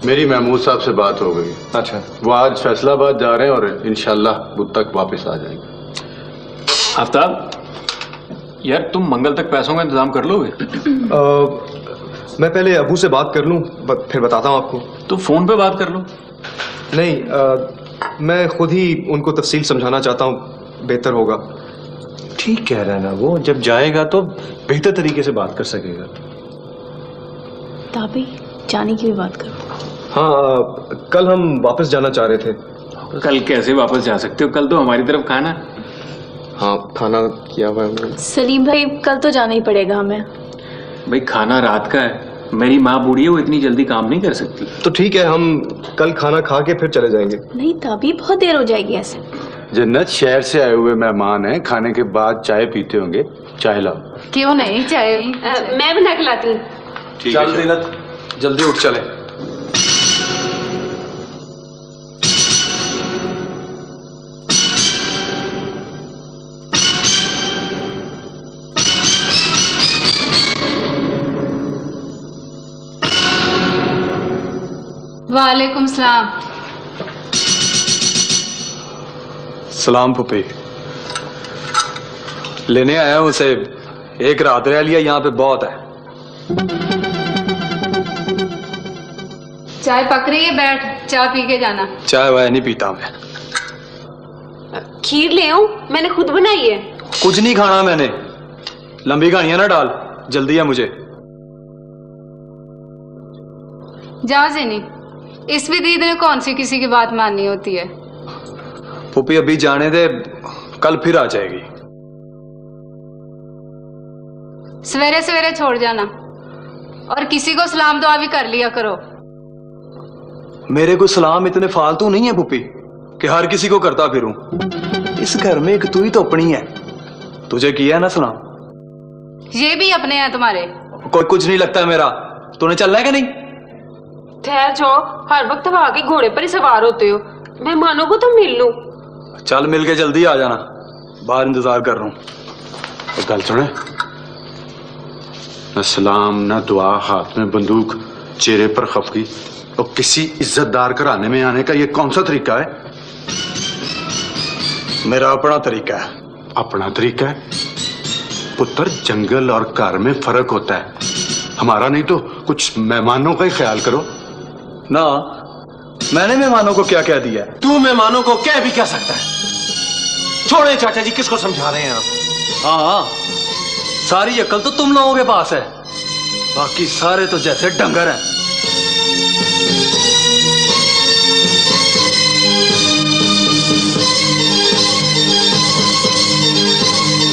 Speaker 11: मेरी महमूद साहब से बात हो गई। अच्छा, वो आज फैसलाबाद जा रहे हैं और इंशाल्लाह बुध तक वापस आ जाएंगे।
Speaker 4: आफ्ताब, यार तुम मंगल तक पैसों का इंतजाम कर लोगे?
Speaker 15: मैं पहले अबू से बात कर लूं, फिर बताता हूं आपको।
Speaker 4: तो फोन पे बात कर लो।
Speaker 15: नहीं, मैं खुद ही उनको तफसील समझाना चाहता हूं, बेहतर होगा।
Speaker 13: ठीक कह रहा है ना वो, जब जाएगा तो बेहतर तरीके से बात कर सकेगा।
Speaker 6: ताबी, जाने की भी बात करो।
Speaker 15: हाँ, कल हम वापस जाना चाह रहे थे।
Speaker 4: कल कैसे वापस जा सकते हो? कल तो हमारी तरफ खाना।
Speaker 15: हाँ, खाना किया हुआ है।
Speaker 6: सलीम भाई, कल तो जाना ही पड़ेगा हमें।
Speaker 4: भाई खाना रात का है, मेरी माँ बूढ़ी है, वो इतनी जल्दी काम नहीं कर सकती।
Speaker 15: तो ठीक है, हम कल खाना खा के फिर चले जाएंगे।
Speaker 6: नहीं ताबी, बहुत देर हो जाएगी ऐसे।
Speaker 11: जन्नत, शहर से आए हुए मेहमान हैं, खाने के बाद चाय पीते होंगे, चाय लाओ।
Speaker 5: क्यों नहीं, चाय
Speaker 21: मैं बना के लाती हूँ।
Speaker 11: चल जीनत, जल्दी उठ चले।
Speaker 5: वालेकुम सलाम।
Speaker 11: सलाम पुपी, लेने आया हूं उसे। एक रात रह लिया, यहाँ पे बहुत है।
Speaker 5: चाय पक रही है, बैठ चाय पी के जाना।
Speaker 11: चाय वाय नहीं पीता मैं।
Speaker 21: खीर ले आऊं, मैंने खुद बनाई है।
Speaker 11: कुछ नहीं खाना मैंने, लंबी कहानियां ना डाल, जल्दी है मुझे।
Speaker 5: जाओ जेनी, इस विधि में कौन सी किसी की बात माननी होती है।
Speaker 11: पुपी अभी जाने दे, कल फिर आ जाएगी।
Speaker 5: सवेरे सवेरे छोड़ जाना, और किसी को सलाम दुआ भी कर लिया करो।
Speaker 11: मेरे को सलाम इतने फालतू नहीं है पुपी कि हर किसी को करता फिरूं। इस घर में एक तू ही तो अपनी है, तुझे किया है ना सलाम।
Speaker 5: ये भी अपने हैं तुम्हारे।
Speaker 11: कोई कुछ नहीं लगता है मेरा। तूने चलना है कि नहीं?
Speaker 21: ठहर जाओ, हर वक्त हवा के घोड़े पर ही सवार होते हो। मेहमानों को तो मिल लूं।
Speaker 11: चल मिल के जल्दी आ जाना, बाहर इंतजार कर रहा हूं।
Speaker 16: गल सुने, न सलाम न दुआ, हाथ में बंदूक, चेहरे पर खफगी, और किसी इज्जतदार घराने में आने का ये कौन सा तरीका है?
Speaker 11: मेरा अपना तरीका है।
Speaker 16: अपना तरीका है? पुत्र, जंगल और घर में फर्क होता है, हमारा नहीं तो कुछ मेहमानों का ही ख्याल करो
Speaker 11: ना। मैंने मेहमानों को क्या कह दिया?
Speaker 13: तू मेहमानों को क्या भी कह सकता है। छोड़े चाचा जी, किसको समझा रहे हैं आप?
Speaker 11: हाँ, सारी अक्ल तो तुम लोगों के पास है, बाकी सारे तो जैसे डंगर हैं।